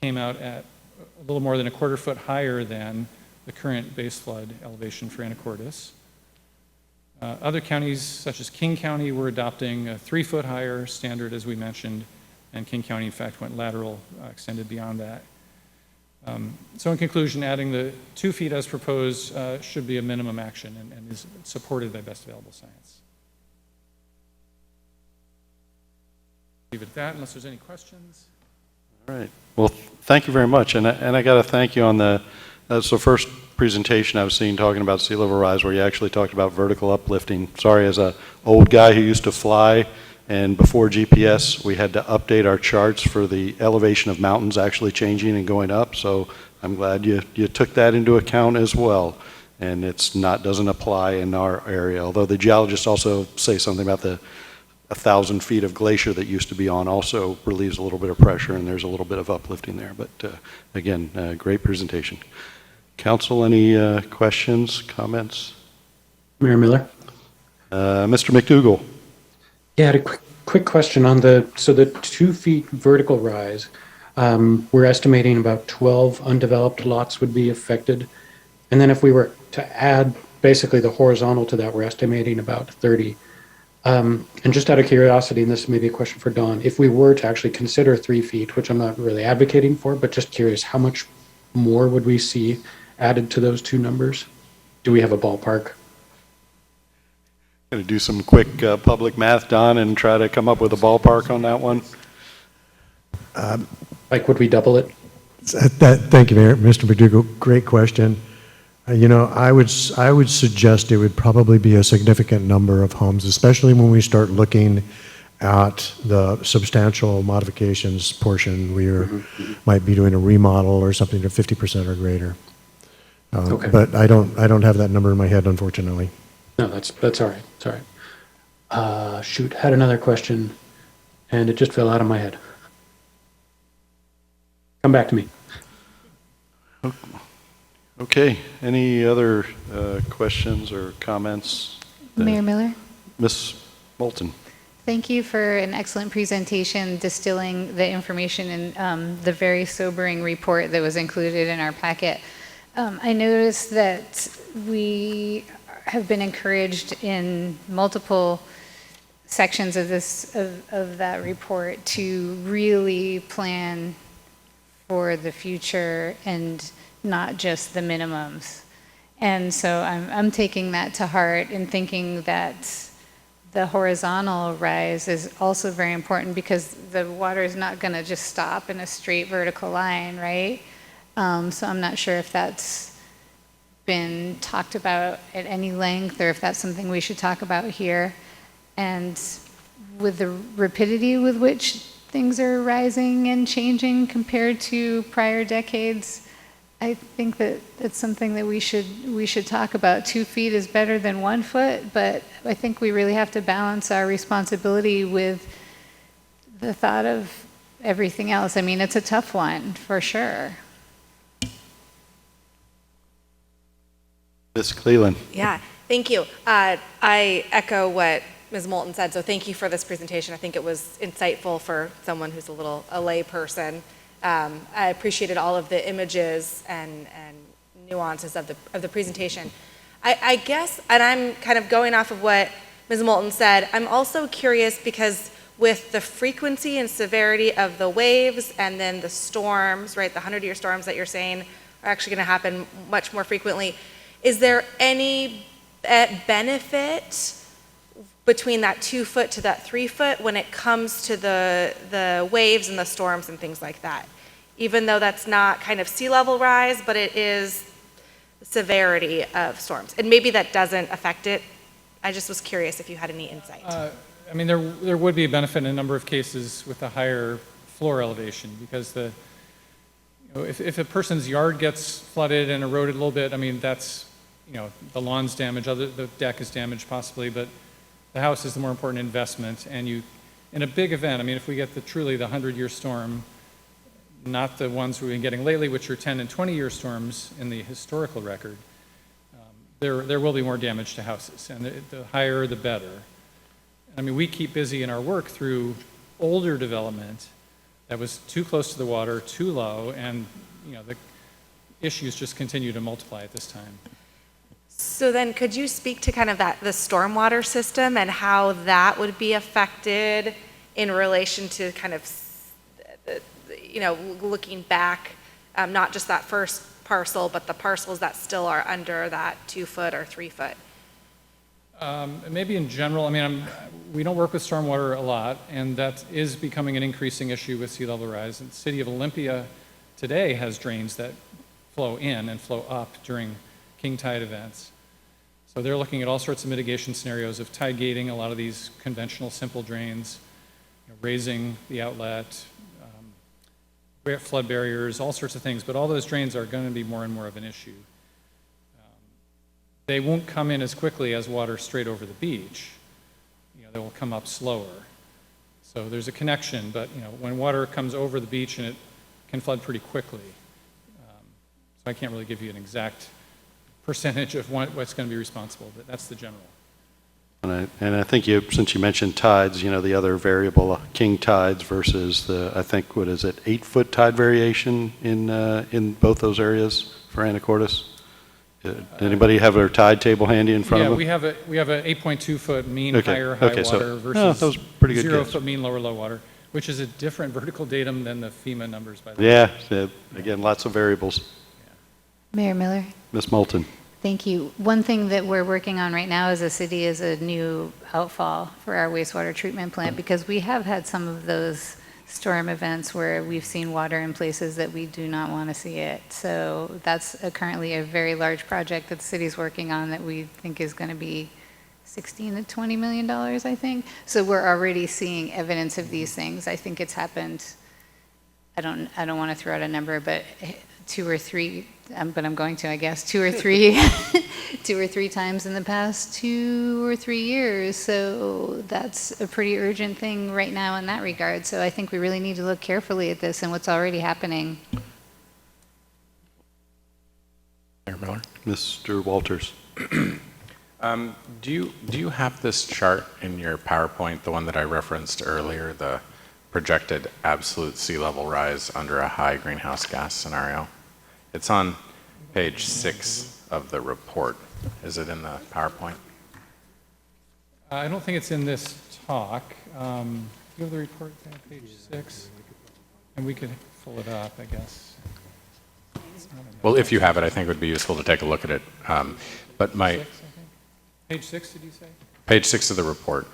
came out at a little more than a quarter foot higher than the current base flood elevation for Anacortes. Other counties, such as King County, were adopting a 3 foot higher standard, as we mentioned, and King County, in fact, went lateral, extended beyond that. So in conclusion, adding the 2 feet as proposed should be a minimum action and is supported by best available science. Leave it at that, unless there's any questions. All right. Well, thank you very much. And I got to thank you on that's the first presentation I've seen talking about sea level rise where you actually talked about vertical uplifting. Sorry, as an old guy who used to fly, and before GPS, we had to update our charts for the elevation of mountains actually changing and going up. So I'm glad you took that into account as well. And doesn't apply in our area. Although the geologists also say something about the 1,000 feet of glacier that used to be on also relieves a little bit of pressure, and there's a little bit of uplifting there. But again, great presentation. Council, any questions, comments? Mayor Miller? Mr. McDougall. Yeah, I had a quick question on the 2 feet vertical rise. We're estimating about 12 undeveloped lots would be affected. And then if we were to add basically the horizontal to that, we're estimating about 30. And just out of curiosity, and this may be a question for Dawn, if we were to actually consider 3 feet, which I'm not really advocating for, but just curious, how much more would we see added to those two numbers? Do we have a ballpark? Going to do some quick public math, Don, and try to come up with a ballpark on that one. Like, would we double it? Thank you, Mayor. Mr. McDougall, great question. I would suggest it would probably be a significant number of homes, especially when we start looking at the substantial modifications portion. We might be doing a remodel or something to 50% or greater. Okay. But I don't have that number in my head, unfortunately. No, that's all right. It's all right. Shoot, had another question, and it just fell out of my head. Come back to me. Okay. Any other questions or comments? Mayor Miller? Ms. Moulton. Thank you for an excellent presentation distilling the information in the very sobering report that was included in our packet. I noticed that we have been encouraged in multiple sections of of that report to really plan for the future and not just the minimums. And so I'm taking that to heart and thinking that the horizontal rise is also very important because the water is not going to just stop in a straight vertical line, right? So I'm not sure if that's been talked about at any length or if that's something we should talk about here. And with the rapidity with which things are rising and changing compared to prior decades, I think that it's something that we should talk about. 2 feet is better than 1 foot, but I think we really have to balance our responsibility with the thought of everything else. I mean, it's a tough one, for sure. Ms. Cleland. Yeah, thank you. I echo what Ms. Moulton said, so thank you for this presentation. I think it was insightful for someone who's a lay person. I appreciated all of the images and nuances of the presentation. I guess, and I'm kind of going off of what Ms. Moulton said, I'm also curious because with the frequency and severity of the waves and then the storms, right, the 100-year storms that you're saying are actually going to happen much more frequently, is there any benefit between that 2 foot to that 3 foot when it comes to the waves and the storms and things like that? Even though that's not kind of sea level rise, but it is severity of storms. And maybe that doesn't affect it. I just was curious if you had any insight. I mean, there would be a benefit in a number of cases with a higher floor elevation because if a person's yard gets flooded and eroded a little bit, I mean, that's, the lawn's damaged, the deck is damaged possibly, but the house is the more important investment. And in a big event, I mean, if we get truly the 100-year storm, not the ones we've been getting lately, which are 10 and 20-year storms in the historical record, there will be more damage to houses. And the higher, the better. I mean, we keep busy in our work through older development that was too close to the water, too low, and the issues just continue to multiply at this time. So then could you speak to kind of the stormwater system and how that would be affected in relation to kind of, looking back, not just that first parcel, but the parcels that still are under that 2 foot or 3 foot? Maybe in general, I mean, we don't work with stormwater a lot, and that is becoming an increasing issue with sea level rise. And the city of Olympia today has drains that flow in and flow up during king tide events. So they're looking at all sorts of mitigation scenarios of tide gating a lot of these conventional simple drains, raising the outlet, flood barriers, all sorts of things. But all those drains are going to be more and more of an issue. They won't come in as quickly as water straight over the beach. They will come up slower. So there's a connection, but when water comes over the beach and it can flood pretty quickly. So I can't really give you an exact percentage of what's going to be responsible, but that's the general. And I think since you mentioned tides, the other variable, king tides versus I think, 8-foot tide variation in both those areas for Anacortes? Anybody have their tide table handy in front of them? Yeah, we have a 8.2 foot mean higher high water versus that was pretty good 0 guess. foot mean lower low water, which is a different vertical datum than the FEMA numbers, by the way. Yeah, again, lots of variables. Mayor Miller? Ms. Moulton. Thank you. One thing that we're working on right now as a city is a new outfall for our wastewater treatment plant because we have had some of those storm events where we've seen water in places that we do not want to see it. So that's currently a very large project that the city's working on that we think is going to be $16 to $20 million, I think. So we're already seeing evidence of these things. I think it's happened, I don't want to throw out a number, but 2 or 3, but I'm going to, I guess, 2 or 3, 2 or 3 times in the past 2 or 3 years. So that's a pretty urgent thing right now in that regard. So I think we really need to look carefully at this and what's already happening. Mayor Miller? Mr. Walters. Do you have this chart in your PowerPoint, the one that I referenced earlier, the projected absolute sea level rise under a high greenhouse gas scenario? It's on page 6 of the report. Is it in the PowerPoint? I don't think it's in this talk. You have the report there, page 6? And we could pull it up, I guess. Well, if you have it, I think it would be useful to take a look at it. But my 6, I think. Page 6, did you say? page 6 of the report.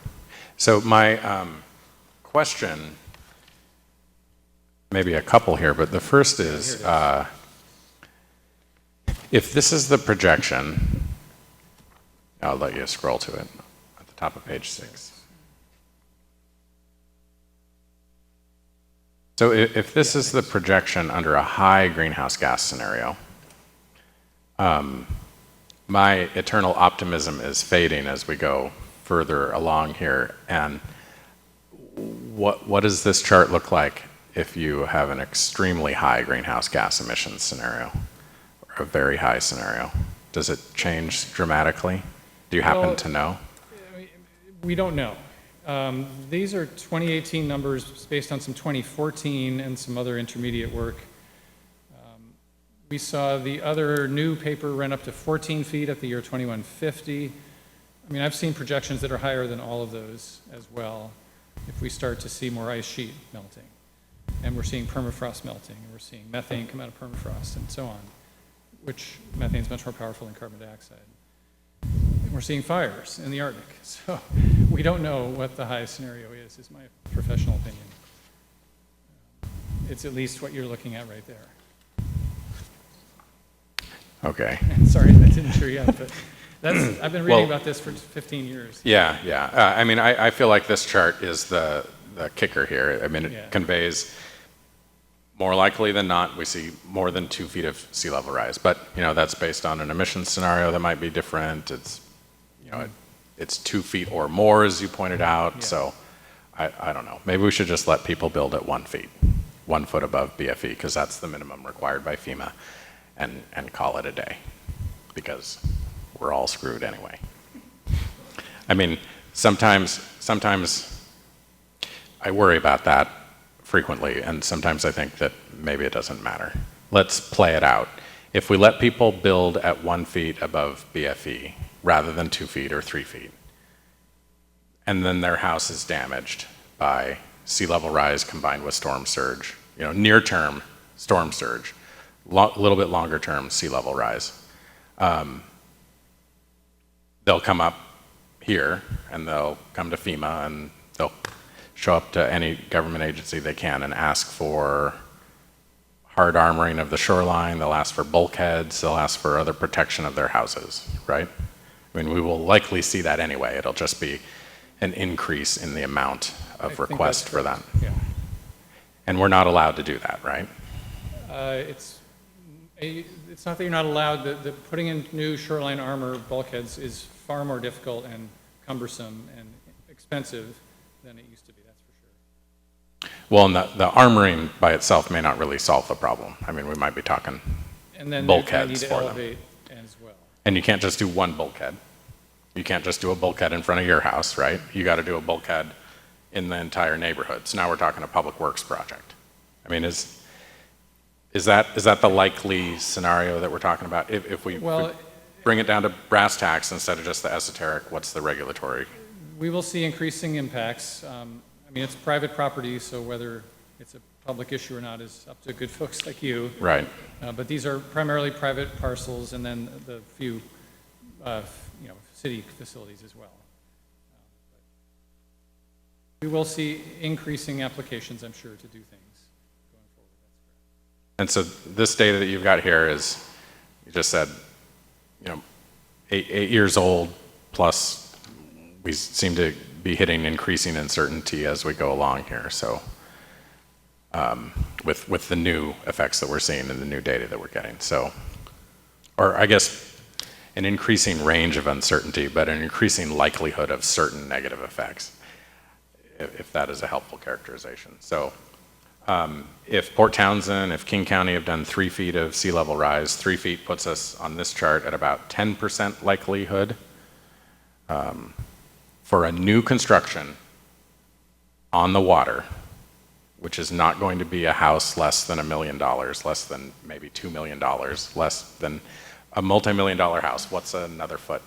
So my question, maybe a couple here, but the first is, if this is the projection, I'll let you scroll to it at the top of page 6. So if this is the projection under a high greenhouse gas scenario, my eternal optimism is fading as we go further along here. And what does this chart look like if you have an extremely high greenhouse gas emissions scenario or a very high scenario? Does it change dramatically? Do you happen to know? We don't know. These are 2018 numbers based on some 2014 and some other intermediate work. We saw the other new paper run up to 14 feet at the year 2150. I mean, I've seen projections that are higher than all of those as well if we start to see more ice sheet melting. And we're seeing permafrost melting, and we're seeing methane come out of permafrost and so on, which methane is much more powerful than carbon dioxide. And we're seeing fires in the Arctic. So we don't know what the highest scenario is my professional opinion. It's at least what you're looking at right there. Okay. Sorry, that didn't show you yet, but that's, I've been reading about this for 15 years. Yeah, yeah. I mean, I feel like this chart is the kicker here. I mean, it conveys more likely than not, we see more than 2 feet of sea level rise. But, you know, that's based on an emissions scenario that might be different. It's, you know, it's 2 feet or more, as you pointed out. So I don't know. Maybe we should just let people build at 1 feet, 1 foot above BFE, because that's the minimum required by FEMA, and call it a day, because we're all screwed anyway. I mean, sometimes I worry about that frequently, and sometimes I think that maybe it doesn't matter. Let's play it out. If we let people build at 1 feet above BFE rather than 2 feet or 3 feet, and then their house is damaged by sea level rise combined with storm surge, you know, near term storm surge, a little bit longer term sea level rise, they'll come up here and they'll come to FEMA and they'll show up to any government agency they can and ask for hard armoring of the shoreline. They'll ask for bulkheads. They'll ask for other protection of their houses, right? I mean, we will likely see that anyway. It'll just be an increase in the amount of request for that. Yeah. And we're not allowed to do that, right? It's not that you're not allowed. The putting in new shoreline armor bulkheads is far more difficult and cumbersome and expensive than it used to be, that's for sure. Well, and the armoring by itself may not really solve the problem. I mean, we might be talking And then bulkheads need to for elevate as well. And you can't just do one bulkhead. You can't just do a bulkhead in front of your house, right? You got to do a bulkhead in the entire neighborhood. So now we're talking a public works project. I mean, is that the likely scenario that we're talking about? If we bring it down to brass tacks instead of just the esoteric, what's the regulatory? We will see increasing impacts. I mean, it's private property, so whether it's a public issue or not is up to good folks like you. Right. But these are primarily private parcels, and then the few, city facilities as well. We will see increasing applications, I'm sure, to do things going forward. And so this data that you've got here is, you just said, 8 years old, plus we seem to be hitting increasing uncertainty as we go along here. So with the new effects that we're seeing and the new data that we're getting. So, or I guess an increasing range of uncertainty, but an increasing likelihood of certain negative effects, if that is a helpful characterization. So if Port Townsend, if King County have done 3 feet of sea level rise, 3 feet puts us on this chart at about 10% likelihood for a new construction on the water, which is not going to be a house less than $1 million, less than maybe $2 million, less than a multi-million-dollar house. What's another foot?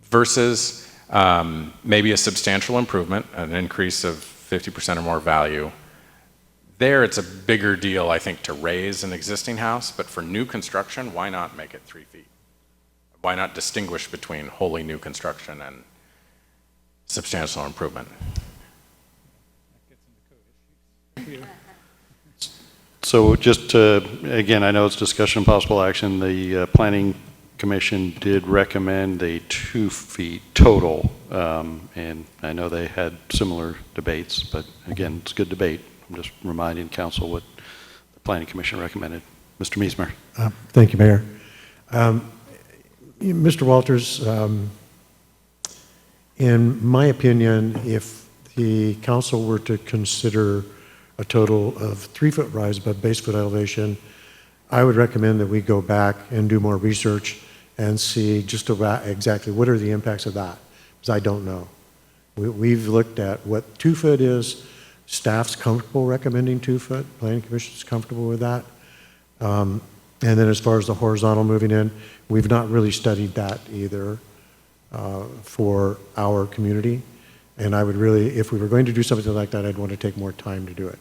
Versus maybe a substantial improvement, an increase of 50% or more value. There, it's a bigger deal, I think, to raise an existing house, but for new construction, why not make it 3 feet? Why not distinguish between wholly new construction and substantial improvement? So just to, again, I know it's discussion and possible action. The Planning Commission did recommend a 2 feet total, and I know they had similar debates, but again, it's a good debate. I'm just reminding council what the Planning Commission recommended. Mr. Meismer. Thank you, Mayor. Mr. Walters, in my opinion, if the council were to consider a total of 3-foot rise above base foot elevation, I would recommend that we go back and do more research and see just about exactly what are the impacts of that, because I don't know. We've looked at what 2 foot is. Staff's comfortable recommending 2 foot. Planning Commission's comfortable with that. And then as far as the horizontal moving in, we've not really studied that either for our community. And I would really, if we were going to do something like that, I'd want to take more time to do it.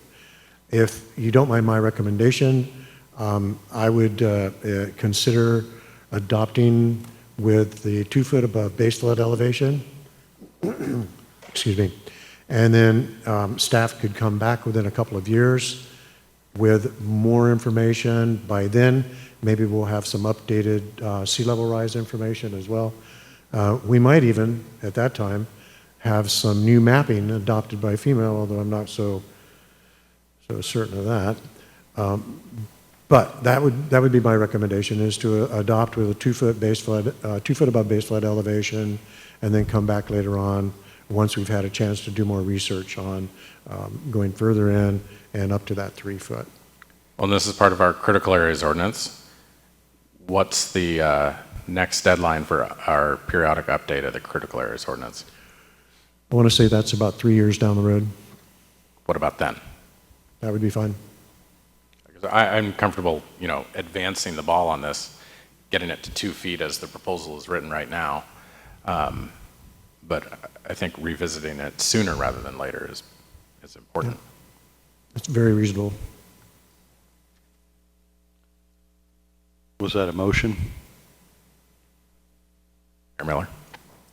If you don't mind my recommendation, I would consider adopting with the 2 foot above base flood elevation. Excuse me. And then staff could come back within a couple of years with more information. By then, maybe we'll have some updated sea level rise information as well. We might even, at that time, have some new mapping adopted by FEMA, although I'm not so certain of that. But that would be my recommendation, is to adopt with a 2 foot base flood, 2 foot above base flood elevation, and then come back later on once we've had a chance to do more research on going further in and up to that 3 foot. Well, this is part of our critical areas ordinance. What's the next deadline for our periodic update of the critical areas ordinance? I want to say that's about 3 years down the road. What about then? That would be fine. I'm comfortable, advancing the ball on this, getting it to 2 feet as the proposal is written right now. But I think revisiting it sooner rather than later is important. Yeah. It's very reasonable. Was that a motion? Mayor Miller?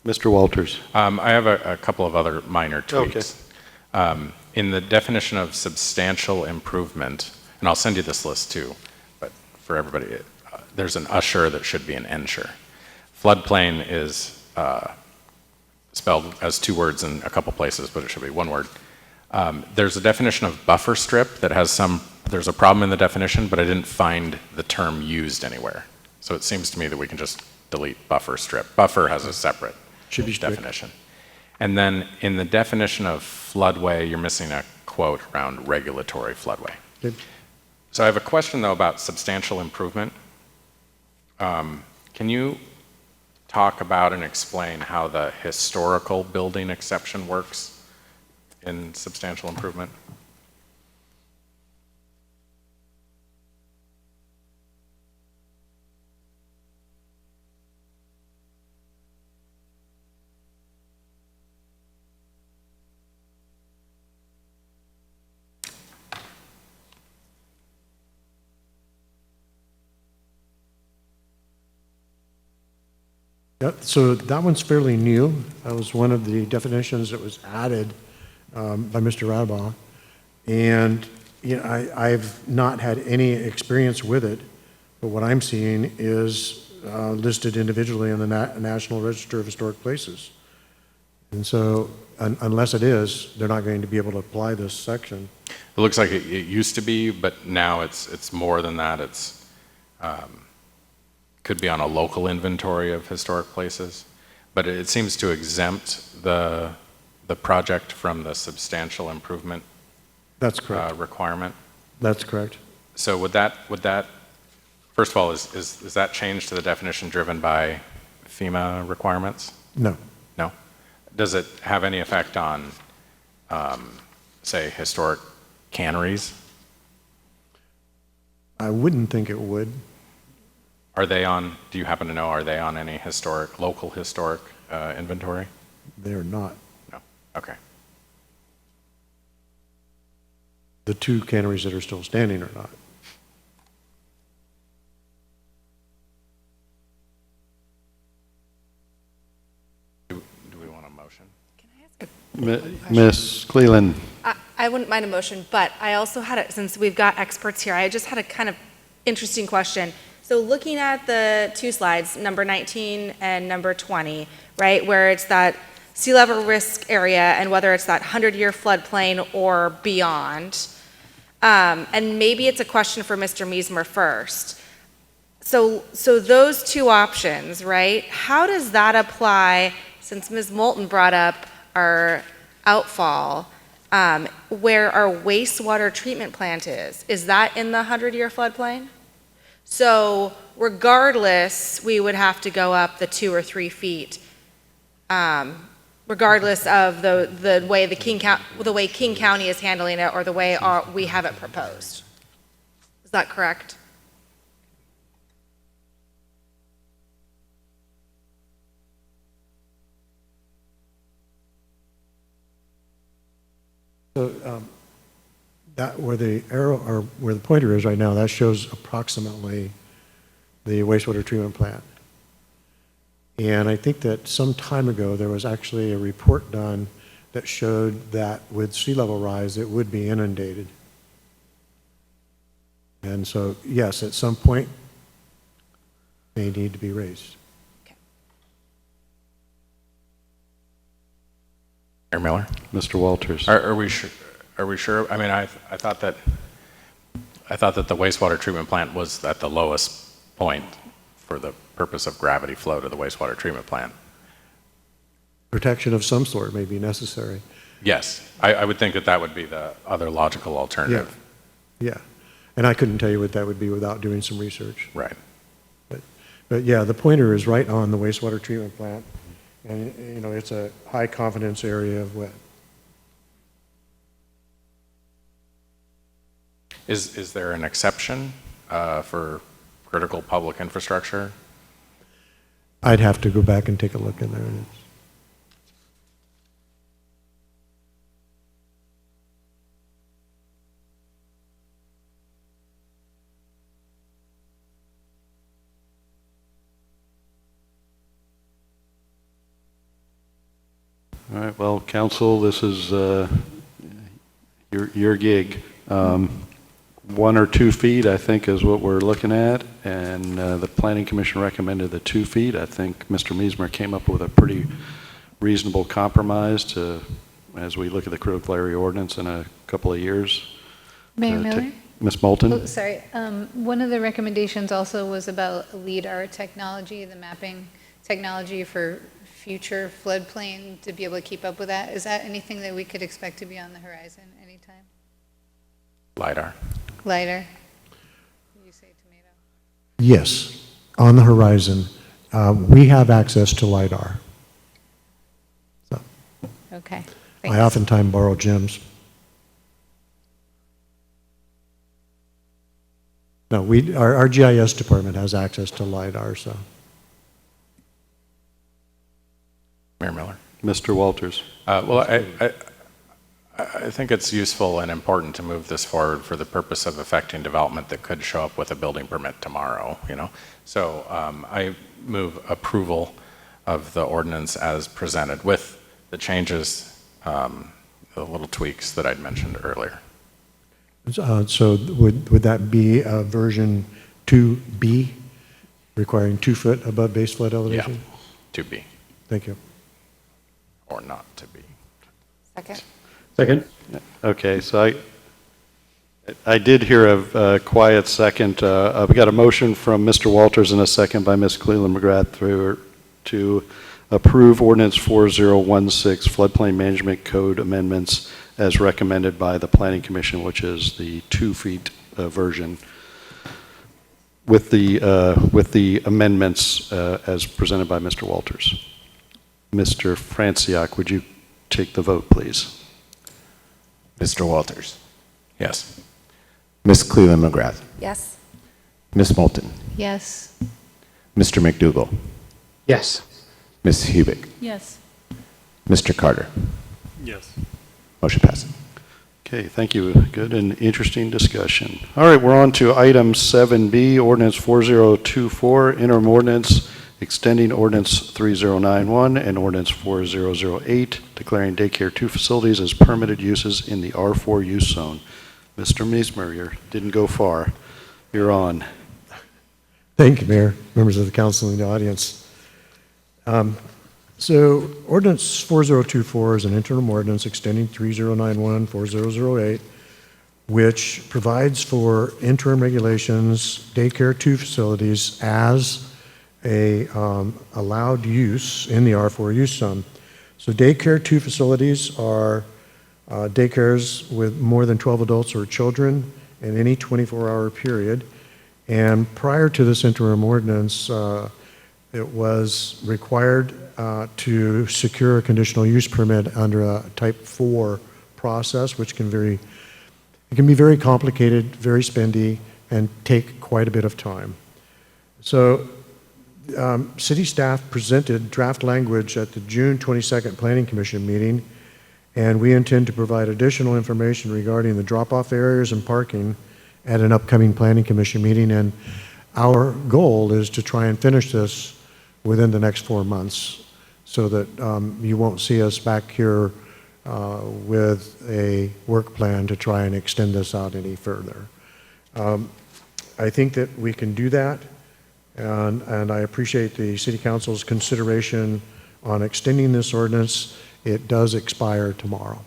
Mr. Walters. I have a couple of other minor tweaks. Okay. In the definition of substantial improvement, and I'll send you this list too, but for everybody, there's an usher that should be an ensure. Floodplain is spelled as 2 words in a couple places, but it should be 1 word. There's a definition of buffer strip that has there's a problem in the definition, but I didn't find the term used anywhere. So it seems to me that we can just delete buffer strip. Buffer has a separate definition. And then in the definition of floodway, you're missing a quote around regulatory floodway. Good. So I have a question though about substantial improvement. Can you talk about and explain how the historical building exception works in substantial improvement? Yeah, so that one's fairly new. That was one of the definitions that was added by Mr. Radbaugh. And I've not had any experience with it, but what I'm seeing is listed individually in the National Register of Historic Places. And so unless it is, they're not going to be able to apply this section. It looks like it used to be, but now it's more than that. It's could be on a local inventory of historic places, but it seems to exempt the project from the substantial improvement. That's correct. Requirement. That's correct. So would that first of all, is that change to the definition driven by FEMA requirements? No. No. Does it have any effect on, say, historic canneries? I wouldn't think it would. Are they on, do you happen to know, are they on any local historic inventory? They're not. No? Okay. The two canneries that are still standing are not. Do we want a motion? Ms. Cleland, I wouldn't mind a motion, but I also had a, since we've got experts here, I just had a kind of interesting question. So looking at the two slides, number 19 and number 20, right, where it's that sea level risk area and whether it's that 100-year floodplain or beyond, and maybe it's a question for Mr. Meismer first. So those two options, right, how does that apply, since Ms. Moulton brought up our outfall, where our wastewater treatment plant is that in the 100-year floodplain? So regardless, we would have to go up the 2 or 3 feet, regardless of the way King County is handling it or the way we have it proposed. Is that correct? So that where the arrow or where the pointer is right now, that shows approximately the wastewater treatment plant. And I think that some time ago there was actually a report done that showed that with sea level rise it would be inundated. And so yes, at some point they need to be raised. Mayor Miller? Mr. Walters. Are we sure? Are we sure? I mean, I thought that the wastewater treatment plant was at the lowest point for the purpose of gravity flow to the wastewater treatment plant. Protection of some sort may be necessary. Yes, I would think that would be the other logical alternative. Yeah, and I couldn't tell you what that would be without doing some research. Right. But yeah, the pointer is right on the wastewater treatment plant, and you know it's a high confidence area of wet. Is there an exception for critical public infrastructure? I'd have to go back and take a look in there. All right, well, council, this is your gig. 1 or 2 feet, I think, is what we're looking at, and the Planning Commission recommended the 2 feet. I think Mr. Meismer came up with a pretty reasonable compromise to, as we look at the critical area ordinance in a couple of years. Mayor Miller? Ms. Moulton? Oh, sorry. One of the recommendations also was about LIDAR technology, the mapping technology for future floodplain to be able to keep up with that. Is that anything that we could expect to be on the horizon anytime? LIDAR. LIDAR? You say tomato? Yes, on the horizon, we have access to LiDAR. So Okay. I Thanks. oftentimes borrow Jim's. No, our GIS department has access to LiDAR, so. Mayor Miller. Mr. Walters? Well, I think it's useful and important to move this forward for the purpose of affecting development that could show up with a building permit tomorrow, you know? So I move approval of the ordinance as presented with the changes, the little tweaks that I'd mentioned earlier. So would that be version 2B, requiring 2 foot above base flood elevation? Yeah, to be. Thank you. Or not to be. Second. Second? Okay, so I did hear a quiet second. We got a motion from Mr. Walters and a second by Ms. Cleland McGrath to approve Ordinance 4016 Floodplain Management Code amendments as recommended by the Planning Commission, which is the 2 feet version, with the amendments as presented by Mr. Walters. Mr. Franciak, would you take the vote, please? Mr. Walters. Yes. Ms. Cleland McGrath. Yes. Ms. Moulton. Yes. Mr. McDougall. Yes. Ms. Hubick. Yes. Mr. Carter. Yes. Motion passes. Okay, thank you. Good and interesting discussion. All right, we're on to item 7B, Ordinance 4024, interim ordinance extending Ordinance 3091 and Ordinance 4008, declaring daycare 2 facilities as permitted uses in the R4 use zone. Mr. Meismer, you didn't go far. You're on. Thank you, Mayor, members of the council and the audience. So Ordinance 4024 is an interim ordinance extending 3091, 4008, which provides for interim regulations, daycare 2 facilities as a allowed use in the R4 use zone. So daycare 2 facilities are daycares with more than 12 adults or children in any 24-hour period. And prior to this interim ordinance, it was required to secure a conditional use permit under a type 4 process, which can be very complicated, very spendy, and take quite a bit of time. So city staff presented draft language at the June 22nd Planning Commission meeting, and we intend to provide additional information regarding the drop-off areas and parking at an upcoming Planning Commission meeting. And our goal is to try and finish this within the next 4 months so that you won't see us back here with a work plan to try and extend this out any further. I think that we can do that, and I appreciate the City Council's consideration on extending this ordinance. It does expire tomorrow.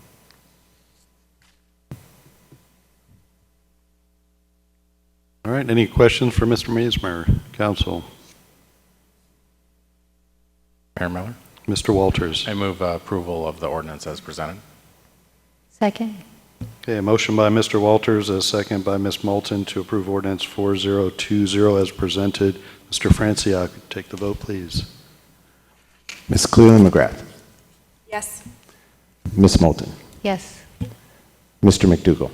All right, any questions for Mr. Meismer, Council? Mayor Miller? Mr. Walters? I move approval of the ordinance as presented. Second. Okay, a motion by Mr. Walters, a second by Ms. Moulton to approve Ordinance 4020 as presented. Mr. Franciac, take the vote, please. Ms. Cleland McGrath. Yes. Ms. Moulton. Yes. Mr. McDougall.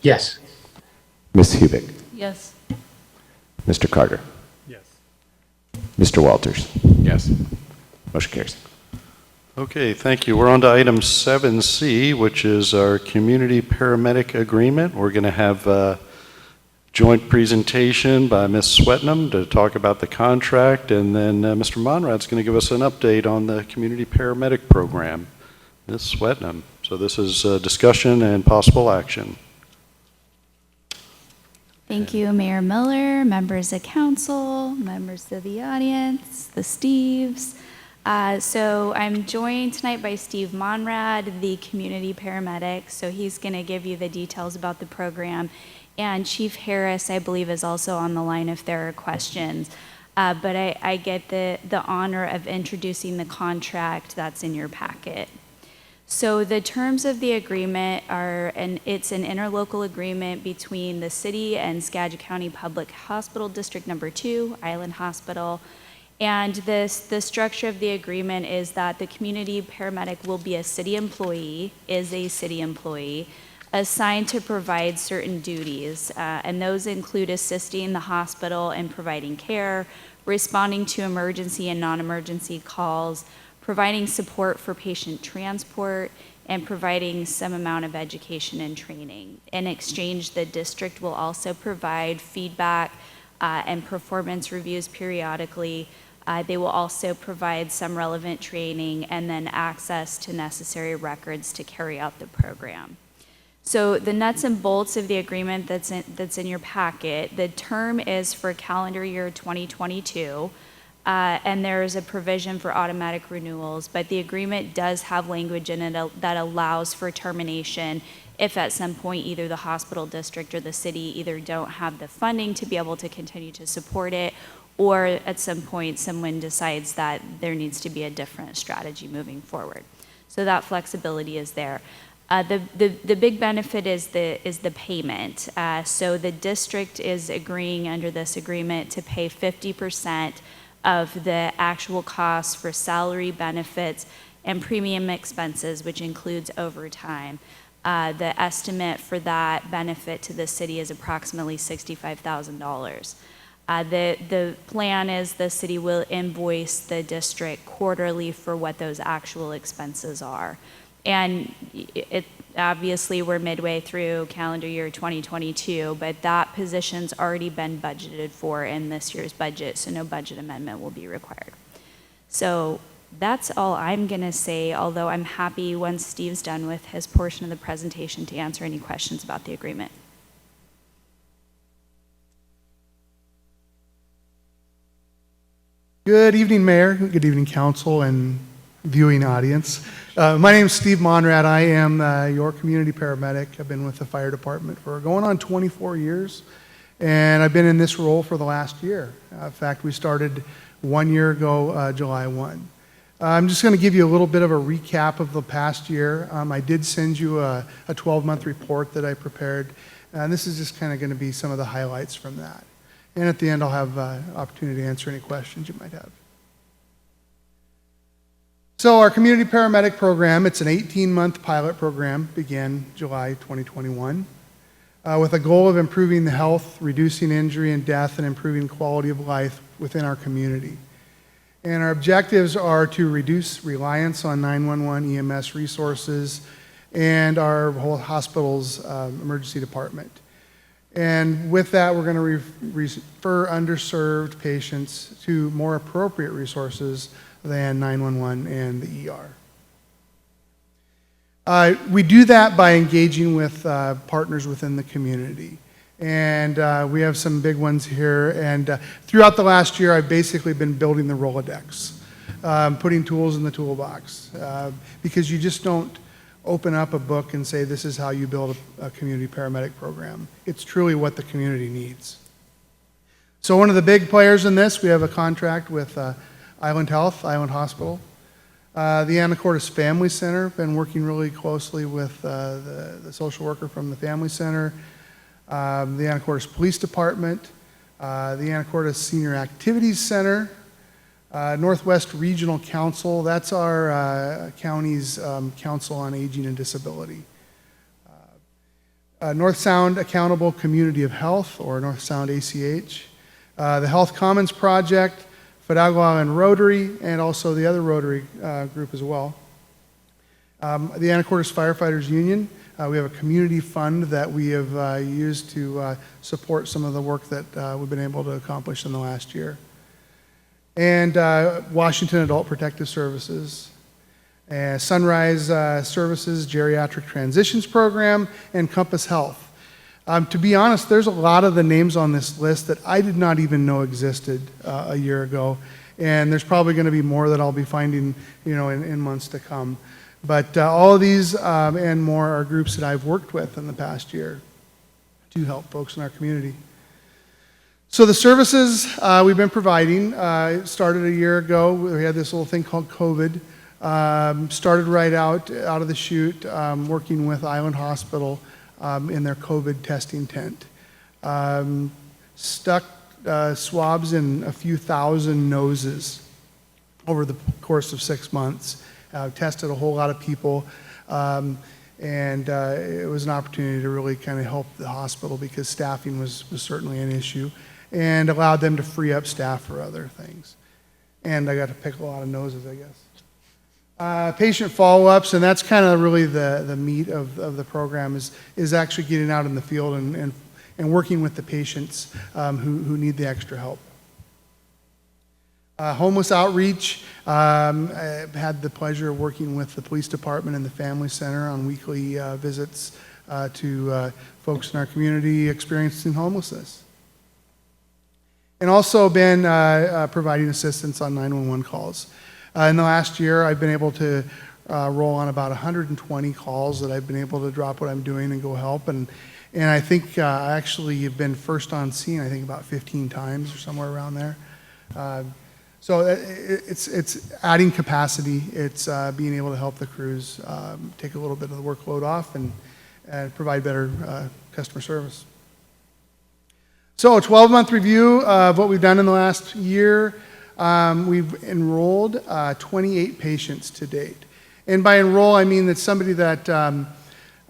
Yes. Ms. Hubick. Yes. Mr. Carter. Yes. Mr. Walters. Yes. Motion carries. Okay, thank you. We're on to item 7C, which is our community paramedic agreement. We're going to have a joint presentation by Ms. Swetnam to talk about the contract, and then Mr. Monrad's going to give us an update on the community paramedic program. Ms. Swetnam. So this is discussion and possible action. Thank you, Mayor Miller, members of council, members of the audience, the Steves. So I'm joined tonight by Steve Monrad, the community paramedic. So he's going to give you the details about the program. And Chief Harris, I believe, is also on the line if there are questions. But I get the honor of introducing the contract that's in your packet. So the terms of the agreement are, and it's an interlocal agreement between the city and Skagit County Public Hospital District Number 2, Island Hospital. And the structure of the agreement is that the community paramedic will be a city employee, assigned to provide certain duties. And those include assisting the hospital in providing care, responding to emergency and non-emergency calls, providing support for patient transport, and providing some amount of education and training. In exchange, the district will also provide feedback and performance reviews periodically. They will also provide some relevant training and then access to necessary records to carry out the program. So the nuts and bolts of the agreement that's in your packet, the term is for calendar year 2022, and there is a provision for automatic renewals, but the agreement does have language in it that allows for termination if at some point either the hospital district or the city either don't have the funding to be able to continue to support it, or at some point someone decides that there needs to be a different strategy moving forward. So that flexibility is there. The big benefit is the payment. So the district is agreeing under this agreement to pay 50% of the actual costs for salary, benefits, and premium expenses, which includes overtime. The estimate for that benefit to the city is approximately $65,000. The plan is the city will invoice the district quarterly for what those actual expenses are. And obviously, we're midway through calendar year 2022, but that position's already been budgeted for in this year's budget, so no budget amendment will be required. So that's all I'm going to say, although I'm happy once Steve's done with his portion of the presentation to answer any questions about the agreement. Good evening, Mayor. Good evening, Council and viewing audience. My name is Steve Monrad. I am your community paramedic. I've been with the fire department for going on 24 years, and I've been in this role for the last year. In fact, we started 1 year ago, July 1. I'm just going to give you a little bit of a recap of the past year. I did send you a 12-month report that I prepared, and this is just kind of going to be some of the highlights from that. And at the end, I'll have opportunity to answer any questions you might have. So our community paramedic program, it's an 18-month pilot program, began July 2021, with a goal of improving the health, reducing injury and death, and improving quality of life within our community. And our objectives are to reduce reliance on 911 EMS resources and our whole hospital's emergency department. And with that, we're going to refer underserved patients to more appropriate resources than 911 and the ER. We do that by engaging with partners within the community. And we have some big ones here. And throughout the last year, I've basically been building the Rolodex, putting tools in the toolbox, because you just don't open up a book and say, this is how you build a community paramedic program. It's truly what the community needs. So one of the big players in this, we have a contract with Island Health, Island Hospital. The Anacortes Family Center, been working really closely with the social worker from the Family Center, the Anacortes Police Department, the Anacortes Senior Activities Center, Northwest Regional Council, that's our county's Council on Aging and Disability. North Sound Accountable Community of Health, or North Sound ACH, the Health Commons Project, Fidalgo Island Rotary, and also the other Rotary group as well. The Anacortes Firefighters Union, we have a community fund that we have used to support some of the work that we've been able to accomplish in the last year. And Washington Adult Protective Services, Sunrise Services Geriatric Transitions Program, and Compass Health. To be honest, there's a lot of the names on this list that I did not even know existed a year ago, and there's probably going to be more that I'll be finding, in months to come. But all of these and more are groups that I've worked with in the past year to help folks in our community. So the services we've been providing started a year ago. We had this little thing called COVID. Started right out of the chute, working with Island Hospital in their COVID testing tent. Stuck swabs in a few thousand noses over the course of 6 months. Tested a whole lot of people. And it was an opportunity to really kind of help the hospital because staffing was certainly an issue, and allowed them to free up staff for other things. And I got to pick a lot of noses, I guess. Patient follow-ups, and that's kind of really the meat of the program, is actually getting out in the field and working with the patients who need the extra help. Homeless outreach, I've had the pleasure of working with the police department and the family center on weekly visits to folks in our community experiencing homelessness. And also been providing assistance on 911 calls. In the last year, I've been able to roll on about 120 calls that I've been able to drop what I'm doing and go help. And I think I actually have been first on scene, I think about 15 times or somewhere around there. So it's adding capacity. It's being able to help the crews take a little bit of the workload off and provide better customer service. So a 12-month review of what we've done in the last year. We've enrolled 28 patients to date. And by enroll, I mean that somebody that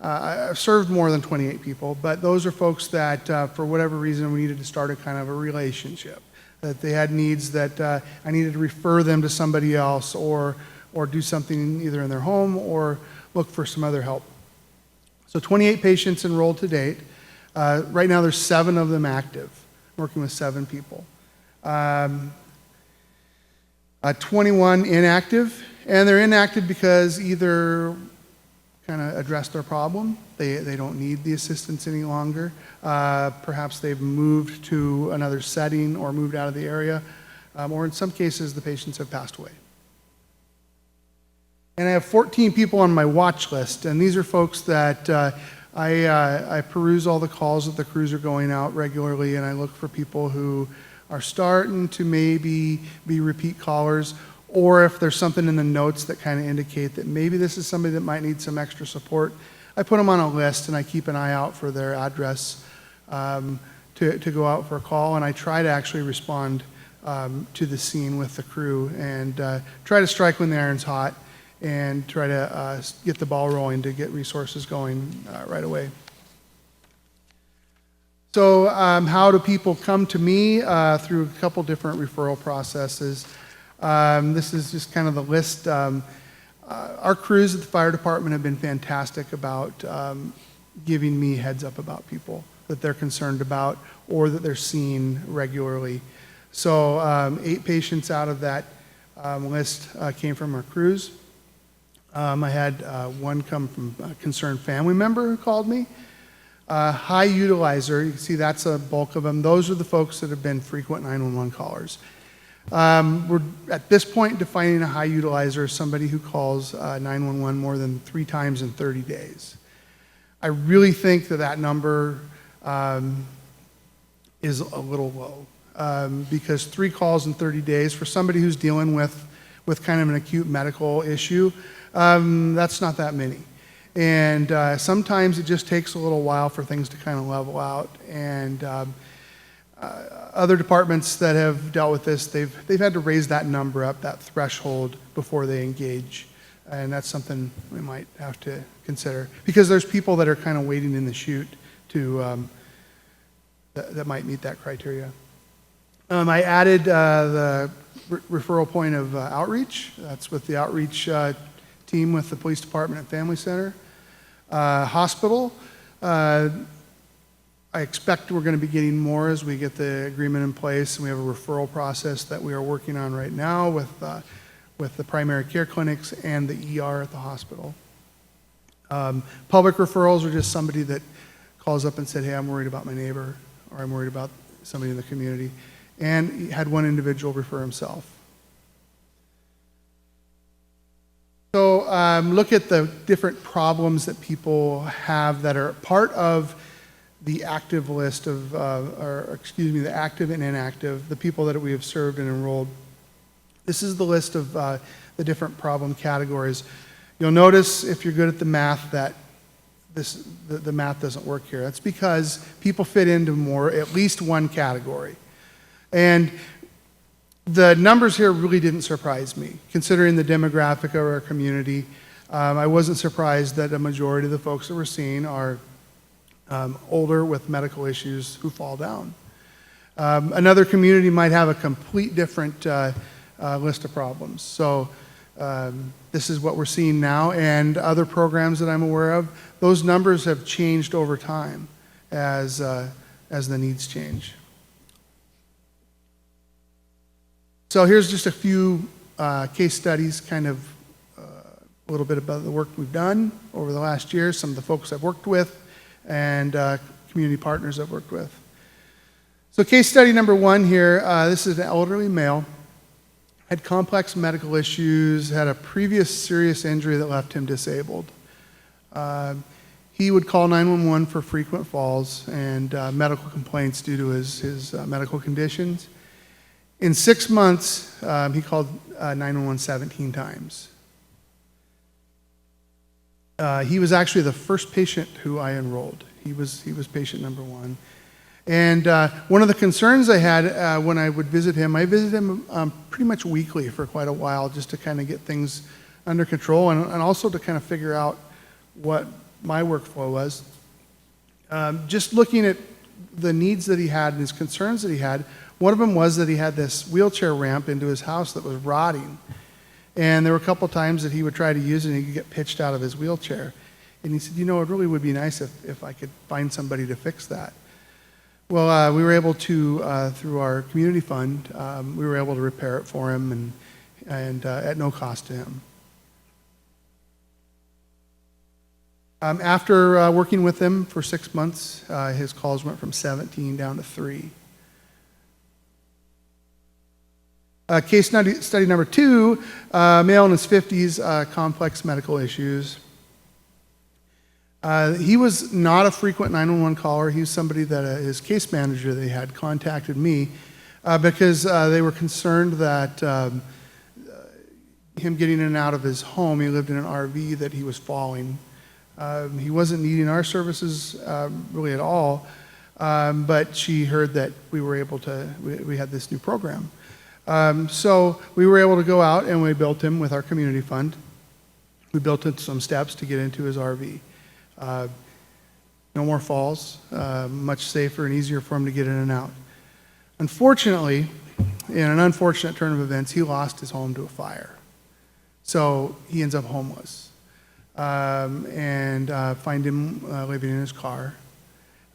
I've served more than 28 people, but those are folks that, for whatever reason, we needed to start a kind of a relationship. That they had needs that I needed to refer them to somebody else or do something either in their home or look for some other help. So 28 patients enrolled to date. Right now there's 7 of them active, working with 7 people. 21 inactive, and they're inactive because either kind of addressed their problem, they don't need the assistance any longer, perhaps they've moved to another setting or moved out of the area, or in some cases the patients have passed away. And I have 14 people on my watch list, and these are folks that I peruse all the calls that the crews are going out regularly, and I look for people who are starting to maybe be repeat callers, or if there's something in the notes that kind of indicate that maybe this is somebody that might need some extra support, I put them on a list and I keep an eye out for their address to go out for a call, and I try to actually respond to the scene with the crew and try to strike when the iron's hot and try to get the ball rolling to get resources going right away. So how do people come to me? Through a couple different referral processes. This is just kind of the list. Our crews at the fire department have been fantastic about giving me heads up about people that they're concerned about or that they're seeing regularly. So 8 patients out of that list came from our crews. I had one come from a concerned family member who called me. High utilizer, you can see that's a bulk of them. Those are the folks that have been frequent 911 callers. We're at this point defining a high utilizer as somebody who calls 911 more than 3 times in 30 days. I really think that that number is a little low because 3 calls in 30 days for somebody who's dealing with kind of an acute medical issue, that's not that many. And sometimes it just takes a little while for things to kind of level out. And other departments that have dealt with this, they've had to raise that number up, that threshold, before they engage. And that's something we might have to consider. Because there's people that are kind of waiting in the chute to, that might meet that criteria. I added the referral point of outreach. That's with the outreach team with the police department and family center. Hospital, I expect we're going to be getting more as we get the agreement in place, and we have a referral process that we are working on right now with the primary care clinics and the ER at the hospital. Public referrals are just somebody that calls up and said, hey, I'm worried about my neighbor, or I'm worried about somebody in the community, and had one individual refer himself. So look at the different problems that people have that are part of the active list of, the active and inactive, the people that we have served and enrolled. This is the list of the different problem categories. You'll notice, if you're good at the math, that the math doesn't work here. That's because people fit into at least one category. And the numbers here really didn't surprise me, considering the demographic of our community. I wasn't surprised that a majority of the folks that we're seeing are older with medical issues who fall down. Another community might have a complete different list of problems. So this is what we're seeing now, and other programs that I'm aware of, those numbers have changed over time as the needs change. So here's just a few case studies, kind of a little bit about the work we've done over the last year, some of the folks I've worked with, and community partners I've worked with. So case study number 1 here, this is an elderly male, had complex medical issues, had a previous serious injury that left him disabled. He would call 911 for frequent falls and medical complaints due to his medical conditions. In 6 months, he called 911 17 times. He was actually the first patient who I enrolled. He was patient number 1. And one of the concerns I had when I would visit him, I visited him pretty much weekly for quite a while, just to kind of get things under control and also to kind of figure out what my workflow was. Just looking at the needs that he had and his concerns that he had, one of them was that he had this wheelchair ramp into his house that was rotting. And there were a couple times that he would try to use it and he'd get pitched out of his wheelchair. And he said, you know, it really would be nice if I could find somebody to fix that. Well, we were able to, through our community fund, we were able to repair it for him and at no cost to him. After working with him for 6 months, his calls went from 17 down to 3. Case study number 2, male in his 50s, complex medical issues. He was not a frequent 911 caller. He was somebody that his case manager they had contacted me because they were concerned that him getting in and out of his home, he lived in an RV, that he was falling. He wasn't needing our services really at all, but she heard that we had this new program. So we were able to go out and we built him with our community fund. We built in some steps to get into his RV. No more falls, much safer and easier for him to get in and out. Unfortunately, in an unfortunate turn of events, he lost his home to a fire. So he ends up homeless. And find him living in his car.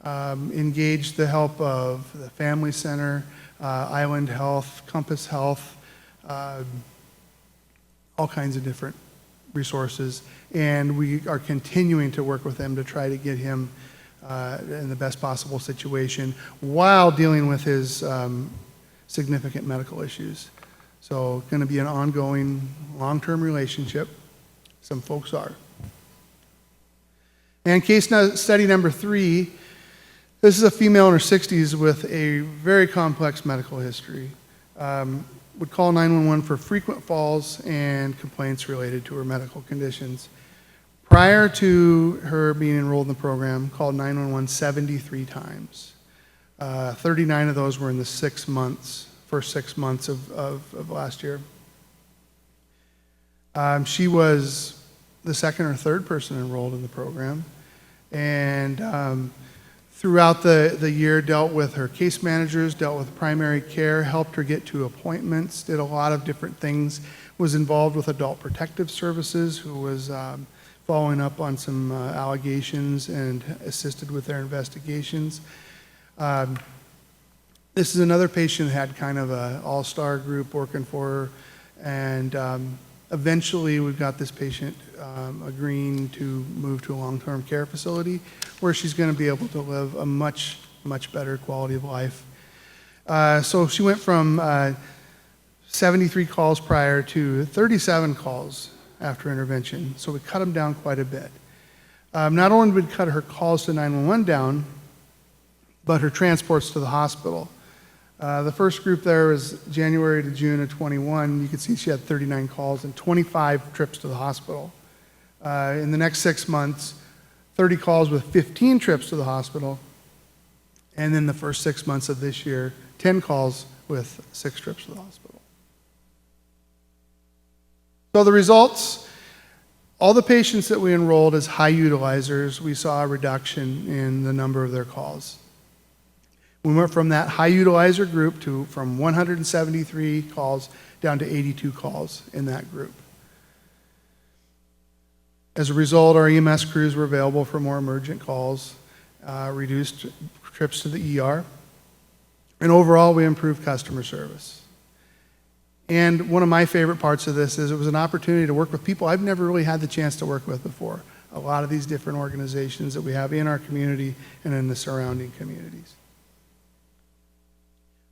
Engage the help of the Family Center, Island Health, Compass Health, all kinds of different resources. And we are continuing to work with them to try to get him in the best possible situation while dealing with his significant medical issues. So going to be an ongoing long-term relationship. Some folks are. And case study number 3, this is a female in her 60s with a very complex medical history. Would call 911 for frequent falls and complaints related to her medical conditions. Prior to her being enrolled in the program, called 911 73 times. 39 of those were in the first 6 months of last year. She was the second or third person enrolled in the program, and throughout the year dealt with her case managers, dealt with primary care, helped her get to appointments, did a lot of different things, was involved with Adult Protective Services, who was following up on some allegations and assisted with their investigations. This is another patient who had kind of an all-star group working for her, and eventually we've got this patient agreeing to move to a long-term care facility where she's going to be able to live a much, much better quality of life. So she went from 73 calls prior to 37 calls after intervention, so we cut them down quite a bit. Not only did we cut her calls to 911 down, but her transports to the hospital. The first group there was January to June of 21. You can see she had 39 calls and 25 trips to the hospital. In the next 6 months, 30 calls with 15 trips to the hospital. And then the first 6 months of this year, 10 calls with 6 trips to the hospital. So the results, all the patients that we enrolled as high utilizers, we saw a reduction in the number of their calls. We went from that high utilizer group from 173 calls down to 82 calls in that group. As a result, our EMS crews were available for more emergent calls, reduced trips to the ER, and overall we improved customer service. And one of my favorite parts of this is it was an opportunity to work with people I've never really had the chance to work with before. A lot of these different organizations that we have in our community and in the surrounding communities.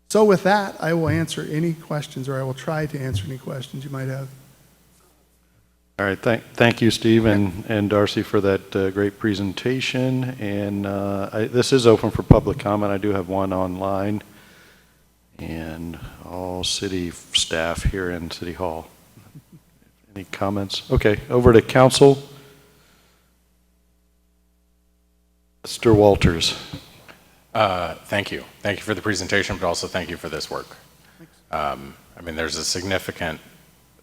So with that, I will answer any questions, or I will try to answer any questions you might have. All right, thank you, Steve and Darcy, for that great presentation. And this is open for public comment. I do have one online. And all city staff here in City Hall. Any comments? Okay, over to council. Mr. Walters. Thank you. Thank you for the presentation, but also thank you for this work. I mean, there's a significant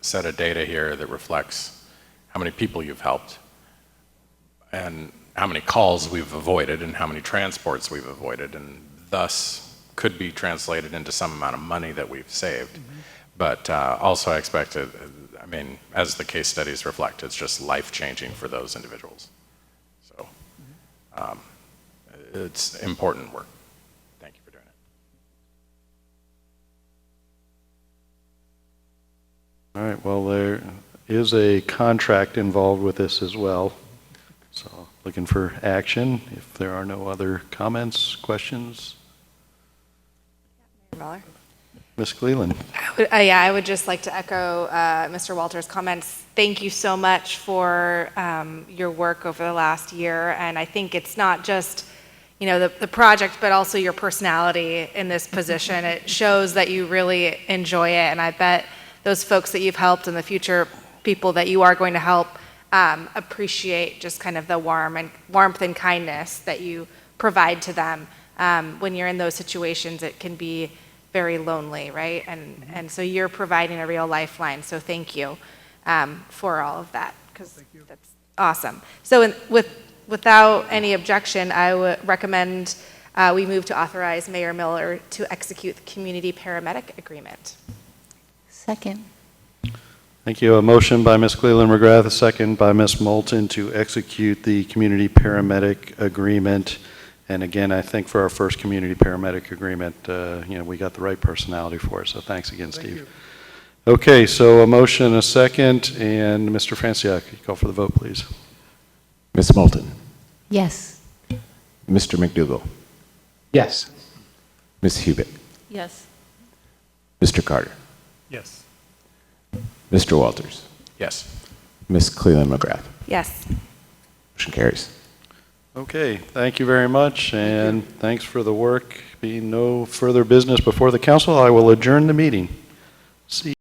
set of data here that reflects how many people you've helped. And how many calls we've avoided and how many transports we've avoided, and thus could be translated into some amount of money that we've saved. But also I expect it, I mean, as the case studies reflect, it's just life-changing for those individuals. So it's important work. Thank you for doing it. All right, well, there is a contract involved with this as well. So looking for action. If there are no other comments, questions, Muller? Ms. Cleland. Yeah, I would just like to echo Mr. Walters' comments. Thank you so much for your work over the last year. And I think it's not just, you know, the project, but also your personality in this position. It shows that you really enjoy it. And I bet those folks that you've helped and the future people that you are going to help appreciate just kind of the warmth and kindness that you provide to them. When you're in those situations, it can be very lonely, right? And so you're providing a real lifeline. So thank you for all of that, because that's awesome. So without any objection, I would recommend we move to authorize Mayor Miller to execute the community paramedic agreement. Second. Thank you. A motion by Ms. Cleland McGrath, a second by Ms. Moulton to execute the community paramedic agreement. And again, I think for our first community paramedic agreement, you know, we got the right personality for it. So thanks again, Steve. Okay, so a motion, a second, and Mr. Franciac, you call for the vote, please. Ms. Moulton. Yes. Mr. McDougall. Yes. Ms. Hubick. Yes. Mr. Carter. Yes. Mr. Walters. Yes. Ms. Cleland McGrath. Yes. Motion carries. Okay, thank you very much, and thanks for the work. Being no further business before the council, I will adjourn the meeting. See you.